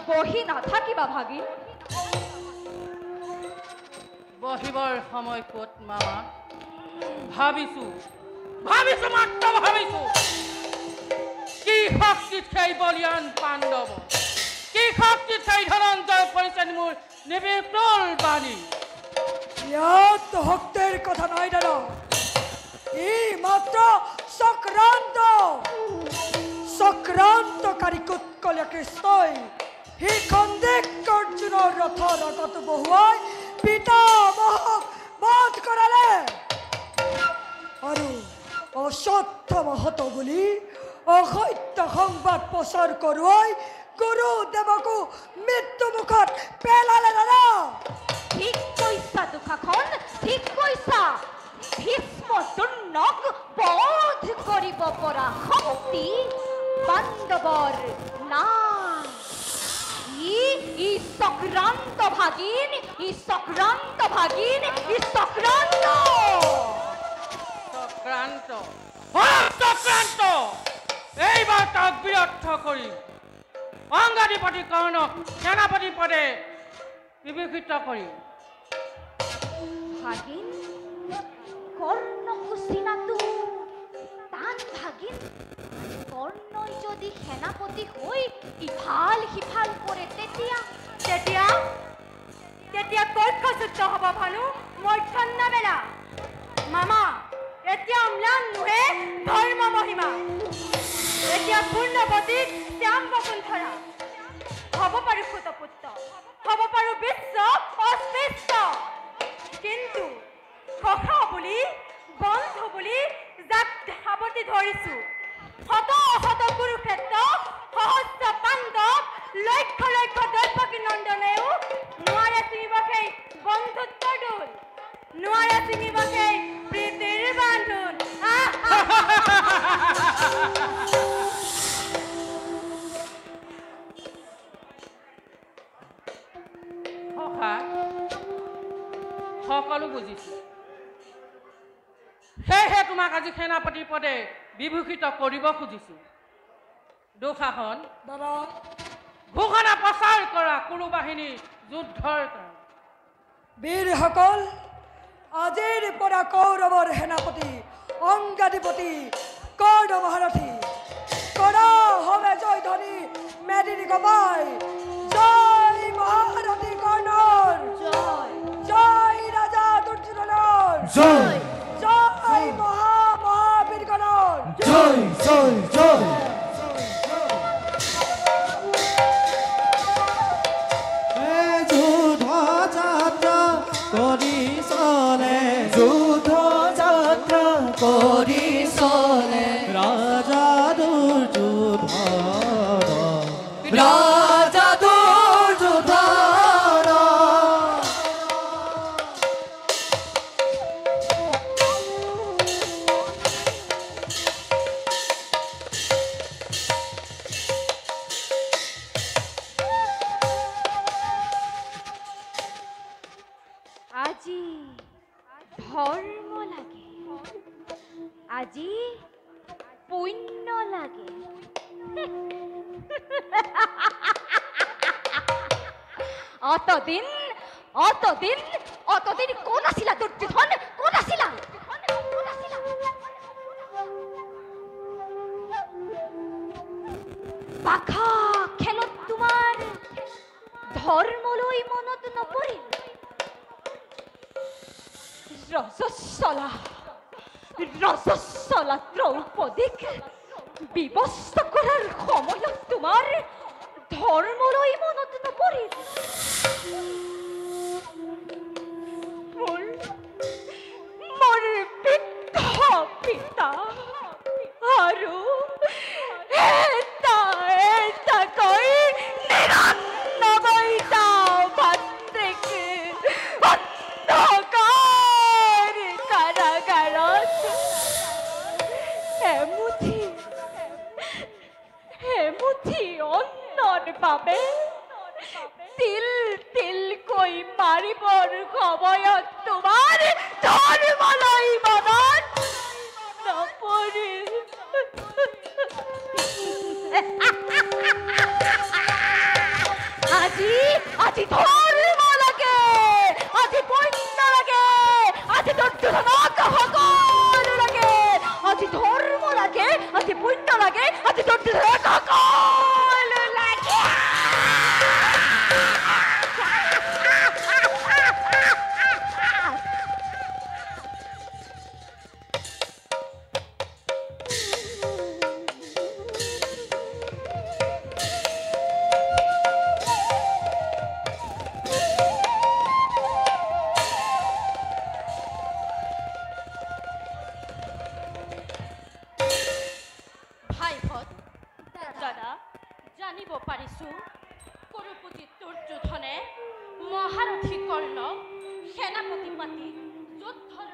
বহি নাথাকিবা ভাগিন। বহিবৰ সময় ক'ত মামা? ভাবিছো মাত্ৰ ভাবিছো, কি শক্তিত সেই বলিয়ান পাণ্ডৱ, কি শক্তিত সেই ধনঞ্জয় কৰিছে মোৰ নিৰ্বিকল বাণী। ইয়াত শক্তিৰ কথা নাই দাদা, ই মাত্ৰ চক্ৰান্তকাৰী কুৎকলীয়া কৃষ্ণই সি সন্দিগ্ধ অৰ্জুনৰ ৰথৰ আগত বহুৱাই পিতামহক বধ কৰালে আৰু অশ্বত্থামহত বুলি অসত্য সংবাদ প্ৰচাৰ কৰোৱাই গুৰুদেৱকো মৃত্যুমুখত পেলালে দাদা। ঠিক কৈছা দুখাখন, ঠিক কৈছা। ভীষ্ম তুণ্ডক বধ কৰিব পৰা শক্তি পাণ্ডৱৰ নাই। ই চক্ৰান্ত ভাগিন, ই চক্ৰান্ত ভাগিন, ই চক্ৰান্ত। চক্ৰান্ত এইবাৰ তাক বিৰদ্ধ কৰি অংগাধিপতি কৰ্ণক সেনাপতি পদে বিভূষিত কৰি। ভাগিন, কৰ্ণকো চিনাতো টান ভাগিন। কৰ্ণই যদি সেনাপতি হৈ ইফাল সিফাল কৰে তেতিয়া কৰ্কযুদ্ধ হ'ব ভানু মধ্যাহ্নবেলা। মামা, এতিয়া অম্লান নুহে ধৰ্ম মহিমা। এতিয়া পূৰ্ণৱতীত শ্যাম বসুন্ধৰা হ'ব পাৰো সুতপুত্ৰ, হ'ব পাৰো বিশ্ব অস্পৃশ্য, কিন্তু সখা বুলি বন্ধু বুলি যাক সাৱটি ধৰিছো, শত অশত কুৰুক্ষেত্ৰ সহস্ৰ পাণ্ডৱ লক্ষ লক্ষ দৈৱকী নন্দনেও নোৱাৰে ছিঙিব সেই বন্ধুত্বৰ দোল, নোৱাৰে ছিঙিব সেই প্ৰীতিৰ বান্ধোন। সকলো বুজিছো, সেয়েহে তোমাক আজি সেনাপতি পদে বিভূষিত কৰিব খুজিছো। দুঃশাসন দাদা, ঘোষণা প্ৰচাৰ কৰা কুৰু বাহিনী যুদ্ধৰ কাৰণে। বীৰসকল, আজিৰ পৰা কৌৰৱৰ সেনাপতি অংগাধিপতি কৰ্ণ মহাৰথী কৰা হবে জয় ধ্বনি মেদিনী গবাই। জয় মহাৰথী কৰ্ণৰ, জয় ৰাজা দুৰ্যোধনৰ, জয় জয় মহাবীৰগণৰ, জয় জয় জয়। যুদ্ধ যাত্ৰা কৰি চলে, যুদ্ধ যাত্ৰা কৰি চলে ৰাজা দুৰ্যোধন, ৰাজা দুৰ্যোধন। আজি ধৰ্ম লাগে, আজি পুণ্য লাগে। অতদিন কোন আছিলা দুৰ্যোধন? কোন আছিলা? পাখা খেলত তোমাৰ ধৰ্মলৈ মনত নপৰিল? ৰজস্বলা দ্ৰৌপদীক বিবস্ত কৰাৰ সময়ত তোমাৰ ধৰ্মলৈ মনত নপৰিল? মোৰ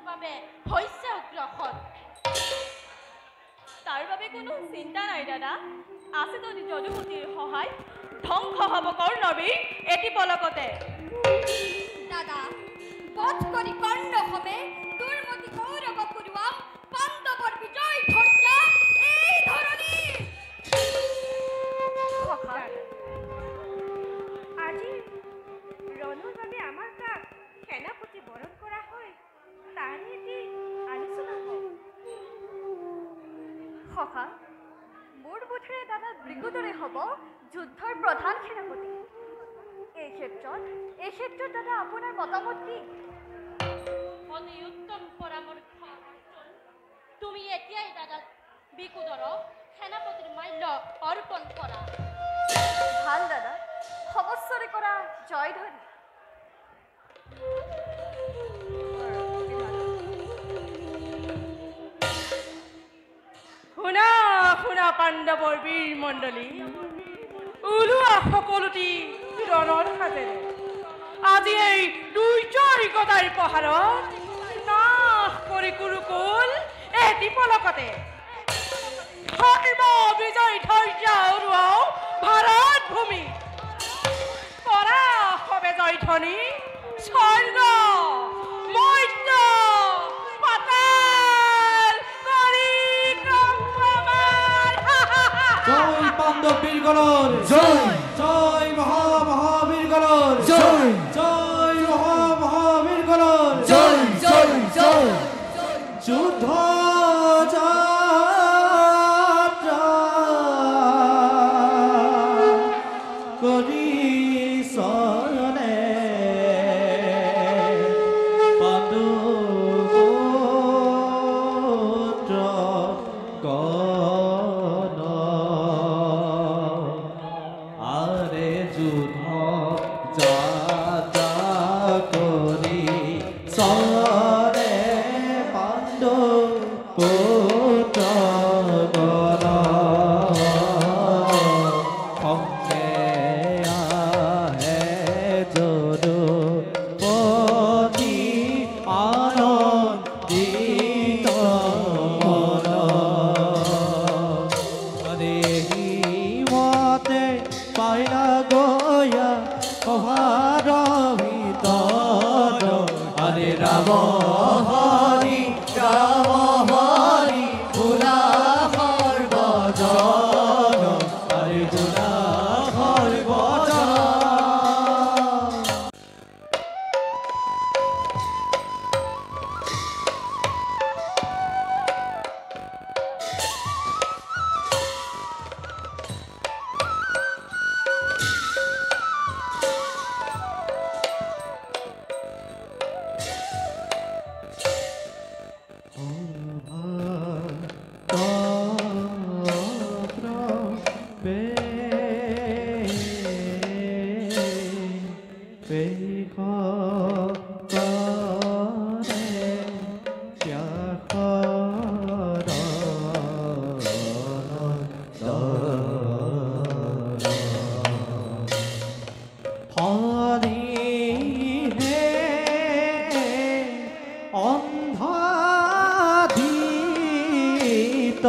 বাবে হৈছে উগ্ৰসন। তাৰ বাবে কোনো চিন্তা নাই দাদা। আছে যদি যদুমতীৰ সহায়, ধ্বংস হ'ব কৰ্ণবীৰ এটি পলকতে। দাদা বধ কৰি কৰ্ণ হবে দুৰ্মতি কৌৰৱ পুৰুৱাম পাণ্ডৱৰ বিজয় ধৈৰ্য্য এই ধৰণী। আজি ৰণুৰ বাবে আমাৰ তাক সেনাপতি বৰণ কৰা হয়, তাৰে এটি আলোচনা হয়। সখা মোৰ বোধেৰে দাদা ব্ৰিগুদৰে হ'ব যুদ্ধৰ প্ৰধান সেনাপতি। এই ক্ষেত্ৰত দাদা আপোনাৰ মতামত কি? অতি উত্তম পৰামৰ্শ অৰ্জুন। তুমি এতিয়াই দাদাক ব্ৰিগুদৰক সেনাপতিৰ মাল্য অৰ্পণ কৰা। ভাল দাদা, সমস্বৰে কৰা জয় ধৰি। শুনা শুনা পাণ্ডৱৰ বীৰ মণ্ডলী, ওলোৱা সকলোটি ৰণৰ সাজেৰে আজি এই দুৰ্যৰিকতাৰ পাহাৰত নাশ কৰি কুৰুকুল এটি পলকতে সৰ্ব বিজয় ধৈৰ্য উৰুৱাও ভাৰত ভূমি। কৰা হবে জয়ধ্বনি স্বৰ্গ মৰ্ত্য পাতাল কৰি কম্পমান। জয় পাণ্ডব বীরগণর জয়, জয় মহামহাবীরগণর জয়, জয় মহামহাবীরগণর জয়, জয় জয়। যুদ্ধ যাত্রা করি সনে পাণ্ডু পুত্র গণ আরে যুদ্ধ যাত্রা করি সনে পাণ্ডু পুত্র গণ সঙ্গে আহে যদুপতি আনন্দিত মন। মতে পাইলা গয়া কভার ভিতর আরে রাম হরি রাম হরি পুরা সর্বজন আরে পুরা সর্বজন। অন্ধাধীত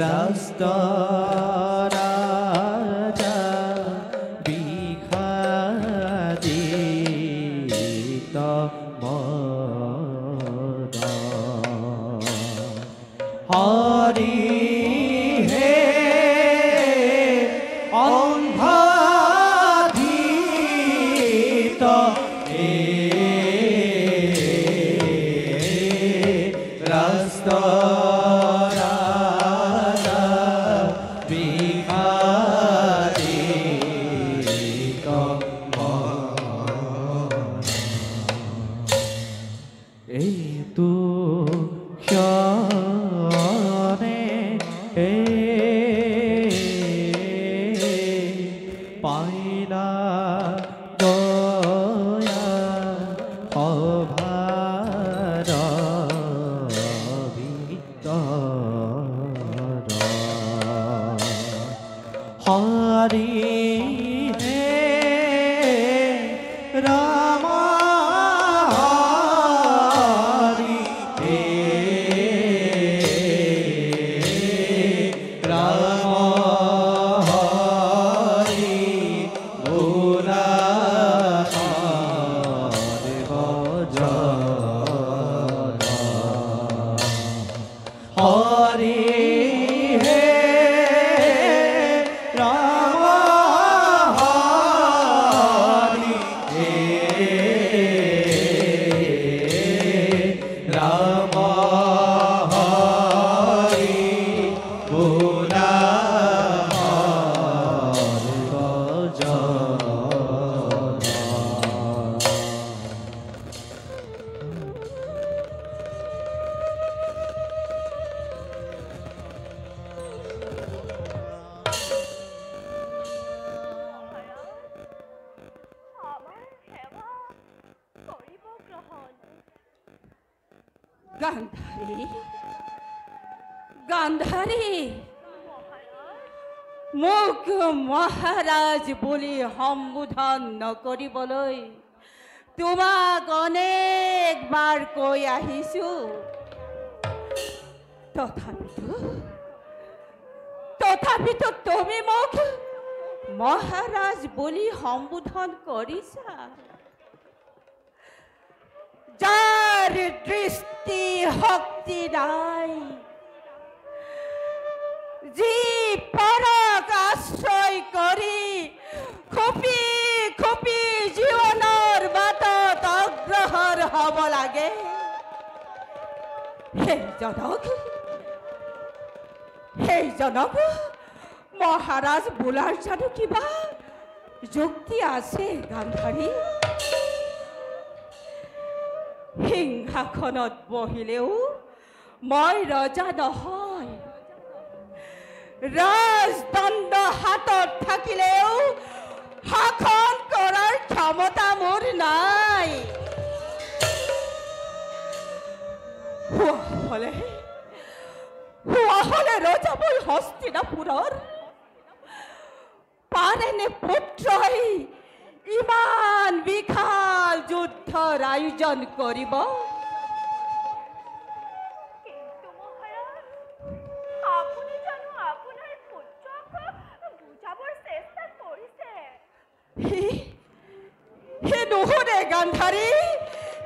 রাস্ত রাজা বিখাদিত মদ হরি হে অন্ধাধীত রাস্ত রাজা বিখাদিত মদ। এই তু ক্ষণে পাইলা দয়া অভার ভিতর হরি হে গান্ধাৰী গান্ধাৰী মোক মহাৰাজ বুলি সম্বোধন নকৰিবলৈ তোমাক অনেকবাৰ কৈ আহিছো তথাপিতো তুমি মোক মহাৰাজ বুলি সম্বোধন কৰিছা যাৰ দৃষ্টি শক্তি নাই যি পৰক আশ্ৰয় কৰি খুপি খুপি জীৱনৰ বাটত অগ্ৰসৰ হ'ব লাগে সেইজনক মহাৰাজ বোলাৰ জানো কিবা যুক্তি আছে গান্ধাৰী সিংহাসনত বহিলেও মই ৰজা নহয় ৰাজদণ্ড হাতত থাকিলেও শাসন কৰাৰ ক্ষমতা মোৰ নাই হোৱা হলে ৰজা মই হস্তিনাপুৰৰ পাৰেনে পুত্ৰই ইমান বিশাল যুদ্ধৰ আয়োজন কৰিব কিন্তু মহাৰাজ আপুনি জানো আপোনাৰ পুত্ৰক বুজাবৰ চেষ্টা কৰিছে সি নুশুনে গান্ধাৰী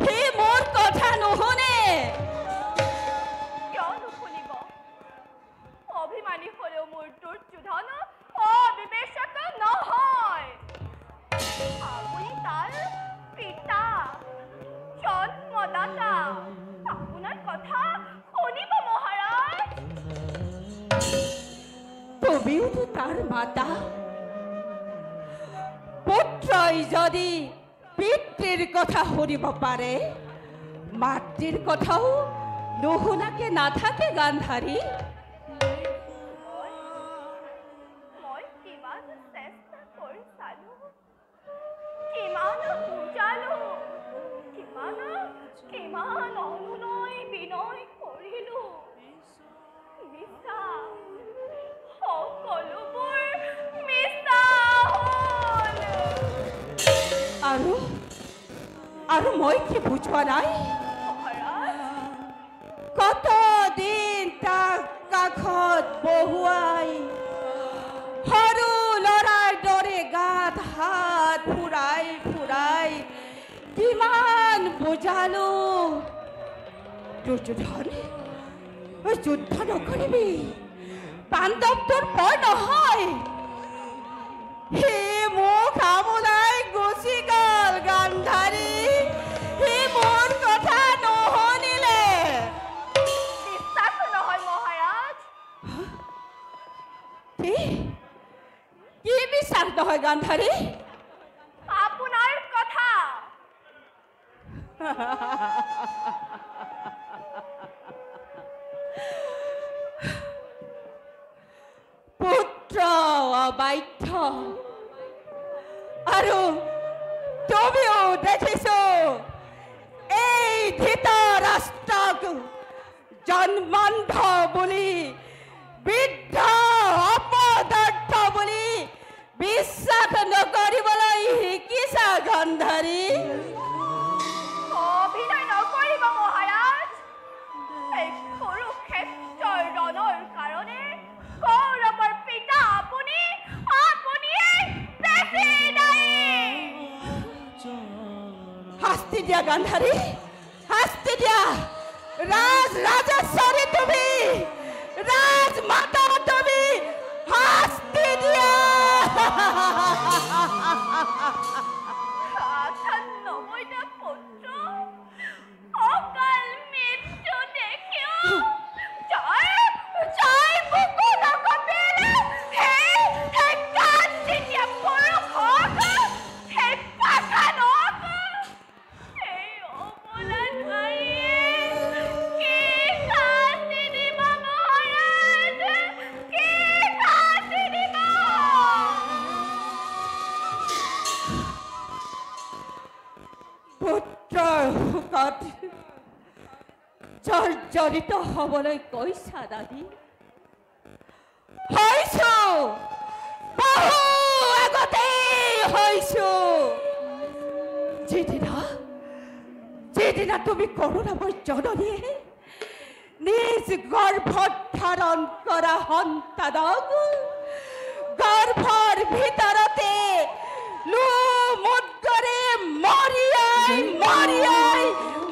সি মোৰ কথা নুশুনে কিয় নুশুনিব অভিমানী হলেও মোৰ দুৰ্যোধন অবিবেচক নহয় আপুনি তাৰ পিতা জন্মদাতা আপোনাৰ কথা শুনিব মহাৰাজ তুমিওতো তাৰ মাতা পুত্ৰই যদি পিতৃৰ কথা শুনিব পাৰে মাতৃৰ কথাও নুশুনাকে নাথাকে গান্ধাৰী মই কিমান চেষ্টা কৰি চালো কিমান বুজালো কিমান অনুনয় বিনয় কৰিলো মিছা সকলোবোৰ মিছা হ'ল আৰু মই কি বুজোৱা নাই কতদিন তাক কাষত বহুৱাই সৰু ল'ৰাৰ দৰে গাত হাত ফুৰাই ফুৰাই কিমান বুজালো দুৰ্যোধন যুদ্ধ নকৰিবি পাণ্ডৱ তোৰ ভয় নহয় সি মোক আমোলাই গুচি গ'ল গান্ধাৰী সি মোৰ কথা নুশুনিলে বিশ্বাস নহয় মহাৰাজ কি বিশ্বাস নহয় গান্ধাৰী আপোনাৰ কথা পুত্ৰ অবাধ্য আৰু তুমিও দেখিছো এই ধৃতৰাষ্ট্ৰক জন্মান্ধ বুলি বৃদ্ধ অপদাৰ্থ বুলি বিশ্বাস নকৰিবলৈ শিকিছা গান্ধাৰী অভিনয় নকৰিব মহাৰাজ এই কুৰুক্ষেত্ৰৰ ৰণৰ কাৰণে কৌৰৱৰ পিতা আপুনিয়ে বেছি দায়ী শাস্তি দিয়া গান্ধাৰী শাস্তি দিয়া ৰাজেশ্বৰী তুমি ৰাজমাতা তুমি শাস্তি দিয়া 98টা পুত্ৰ অকাল মৃত্যু দেখিও জয় বুকু নকপিলে সেই কান্দি দিয়া পুৰুষক সেই পাখানক সেই অবলা নাৰীয়ে কি শাস্তি দিব মহাৰাজ কি শাস্তি দিব পুত্ৰৰ শোকত জৰ্জৰিত হ'বলৈ কৈছা দাদী হৈছো বহু আগতে হৈছো যেদিনা তুমি কৰোণামৰ জননীয়ে নিজ গৰ্ভত ধাৰণ কৰা সন্তানক গৰ্ভৰ ভিতৰতে মুদ্ৰে মৰিয়াই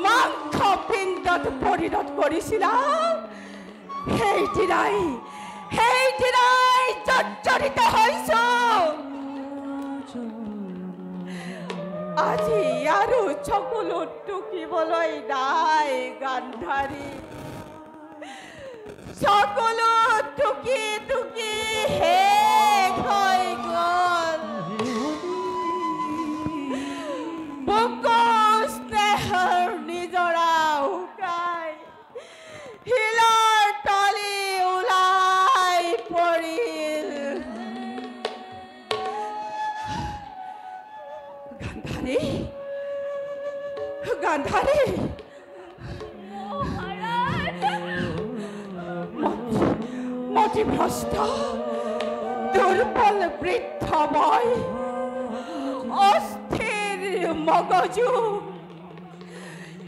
মাংস পিণ্ডত পৰিণত কৰিছিলা সেইদিনাই জৰ্জৰিত হৈছো আজি আৰু চকুলো টুকিবলৈ নাই গান্ধাৰী চকুলো টুকি শেষ হৈ গ'ল বুকু স্নেহৰ নিজৰা শুকাই শিলৰ তলি ওলাই পৰিল গান্ধাৰী মতিভ্ৰষ্ট দুৰ্বল বৃদ্ধ মই অস্থিৰ মগজু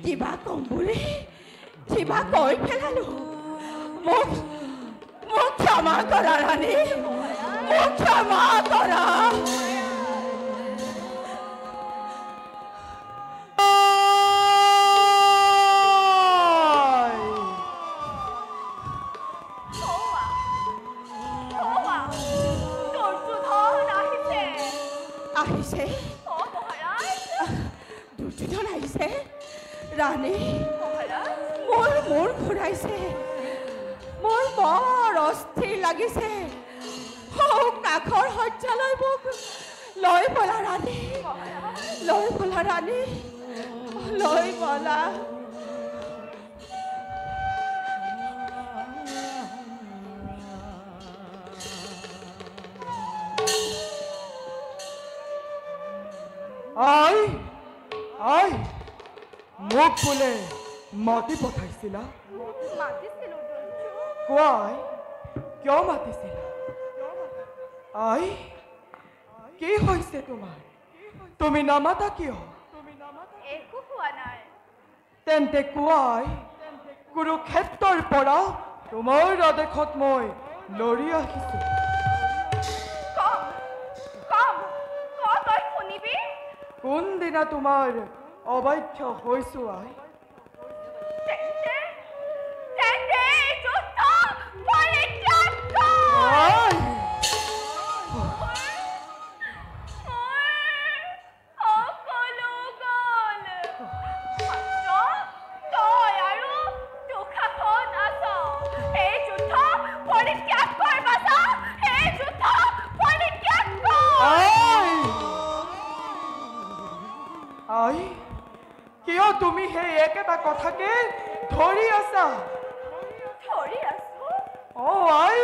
কিবা কম বুলি কিবা কৈ পেলালো মোক ক্ষমা কৰা ৰাণী মোক ক্ষমা কৰা দুৰ্যোধন আহিছে ৰাণী মোৰ ঘূৰাইছে মোৰ বৰ অস্থিৰ লাগিছে কাষৰ শয্যালৈ মোক লৈ বলা ৰাণী লৈ বলা আই মোক বোলে মাতি পঠাইছিলা কোৱাই কিয় মাতিছিলা আই কি হৈছে তোমাৰ তুমি নামাতা কিয় একো কোৱা নাই তেন্তে কোৱাই কুৰুক্ষেত্ৰৰ পৰা তোমাৰ আদেশত মই লৰি আহিছো কোনদিনা তোমাৰ অবাধ্য হৈছো আই কিয় তুমি সেই একেটা কথাকে ধৰি আছা আই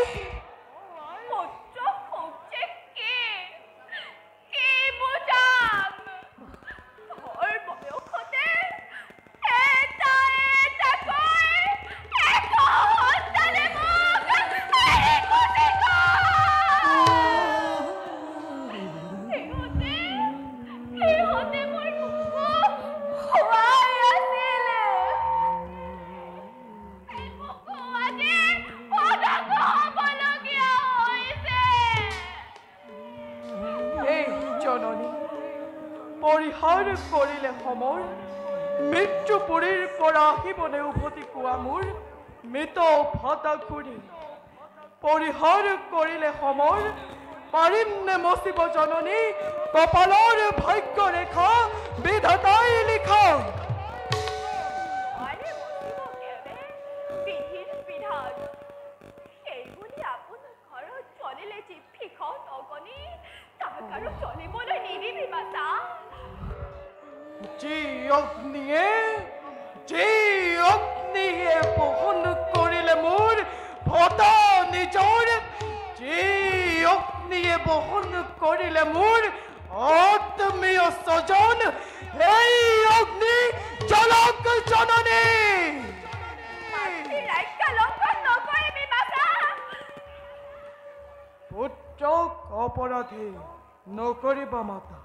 পৰিহাৰ কৰিলে সময় মৃত্যুপুৰীৰ পৰা আহিবনে উভতি কোৱা মোৰ মৃত ভটা ঘূৰি পৰিহাৰ কৰিলে সময় পাৰিম নে মচিব জননী কপালৰ ভাগ্য ৰেখা বিধাতাই লিখা যি অগ্নিয়ে বহন কৰিলে মোৰ ভটা নিজৰ যি অগ্নিয়ে বহন কৰিলে মোৰ আত্মীয় স্বজন সেই অগ্নি জলক জননী পুত্ৰক অপৰাধী নকৰিবা মাতা।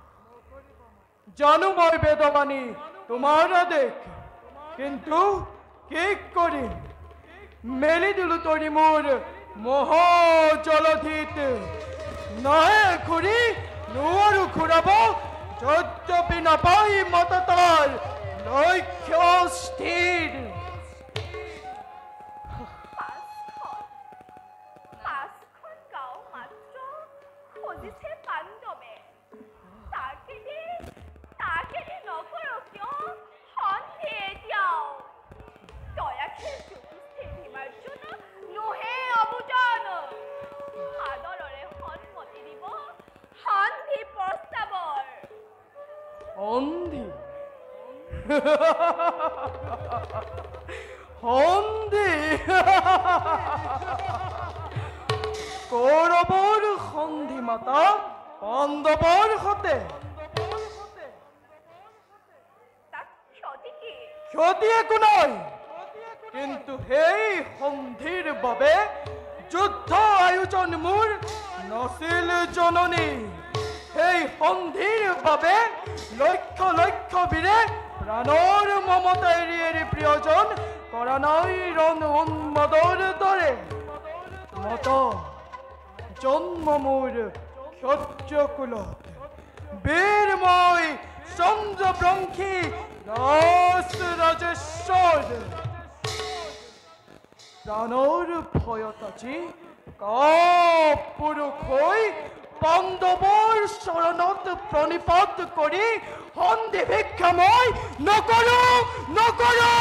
জানো মই বেদবাণী তোমাৰ আদেশ, কিন্তু কি কৰিম? মেলি দিলো তৰি মোৰ মহাজলধিত, নাহে ঘূৰি নোৱাৰো ঘূৰাব, যদ্যপি নাপাই মাতা তাৰ লক্ষ্য স্থিৰ। পাঁচখন গাঁও মাত্ৰ খুজিছে পাণ্ডৱে, তাকে দি নকৰো কিয় সন্ধি এতিয়াও। দয়াশীল যুধিষ্ঠিৰ ভীমাৰ্জুন নোহে অবুজন, আদৰেৰে সন্মতি দিব সন্ধি প্ৰস্তাৱৰ। সন্ধি সন্ধি কৌৰৱৰ সন্ধি মাতা পাণ্ডৱৰ সতে। তাত ক্ষতি কি? ক্ষতি একো নাই, কিন্তু সেই সন্ধিৰ বাবে যুদ্ধ আয়োজন মোৰ নাছিল জননী। সেই সন্ধিৰ বাবে লক্ষ লক্ষ বীৰে প্ৰাণৰ মমতা এৰি এৰি প্ৰিয়জন কৰা নাই ৰণ উন্মাদৰ দৰে। মত জন্ম মোৰ ক্ষত্ৰিয় কুলত, বীৰ মই চন্দ্ৰব্ৰংশী দাস ৰাজেশ্বৰ। প্ৰাণৰ ভয়ত আজি কাপুৰুষ হৈ পাণ্ডৱৰ চৰণত প্ৰণিপাত কৰি সন্ধি ভিক্ষা মই নকৰো নকৰো।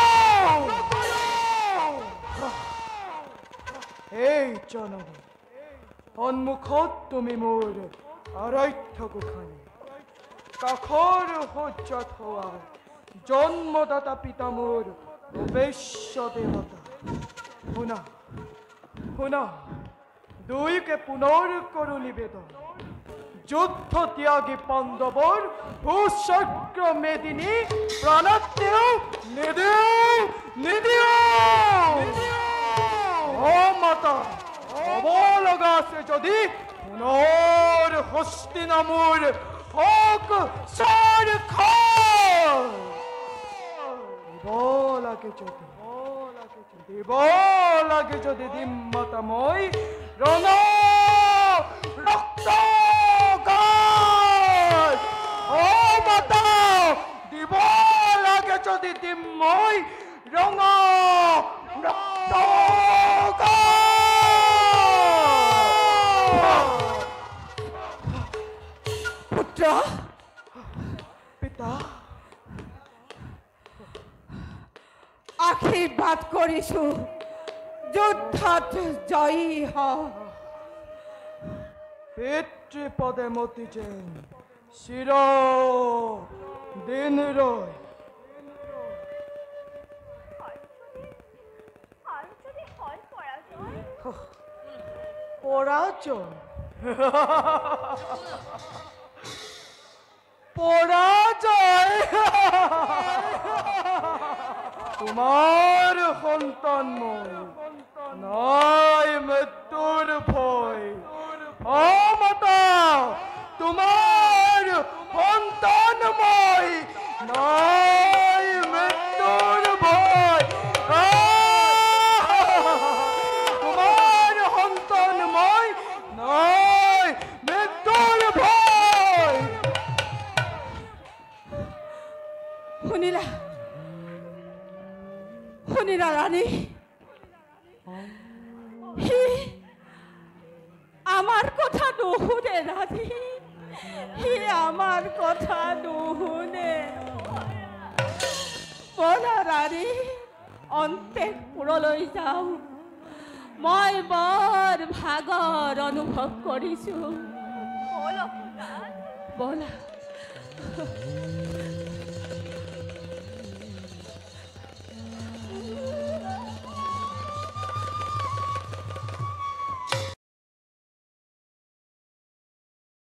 এই জননী, সন্মুখত তুমি মোৰ আৰাধ্য গোসাঁনী, কাষৰ সজ্জাত হোৱা জন্মদাতা পিতা মোৰ ভৱেশ্য দেৱতা। শুনা শুনা, দুয়োকে পুনৰ কৰো নিবেদন, যুদ্ধ ত্যাগী পাণ্ডৱৰ ভূচক্ৰ মেদিনী প্ৰাণত্যাগ নিদিও। অ মাতা, হ'ব লগা আছে যদি পুনৰ হস্তিনাপুৰ হক চাৰ দিব লাগে যদি দিম মাতা মই ৰণ ৰক্ত। অ মাতা, দিব লাগে যদি দিম মই ৰঙ ৰক্ত। পুত্ৰ, পিতা, আশীৰ্বাদ কৰিছো যুদ্ধত জয়ী হ। পিতৃপদে মতি যেন চিৰ দিন ৰয়। আৰু যদি হয় পৰাজয়? পৰাজয় পৰাজয় তোমাৰ সন্তান মই, নাই মৃত্যুৰ ভয়। অ মাতা, তোমাৰ সন্তান মই, নাই মৃত্যুৰ ভয়। তোমাৰ সন্তান মই, নাই মৃত্যুৰ ভয়। শুনিলা ৰাণী, সি আমাৰ কথা নুশুনে ৰাধি, সি আমাৰ কথা নুশুনে। বলা ৰাণী, অন্তেপুৰলৈ যাওঁ, মই বৰ ভাগৰ অনুভৱ কৰিছো। বলা।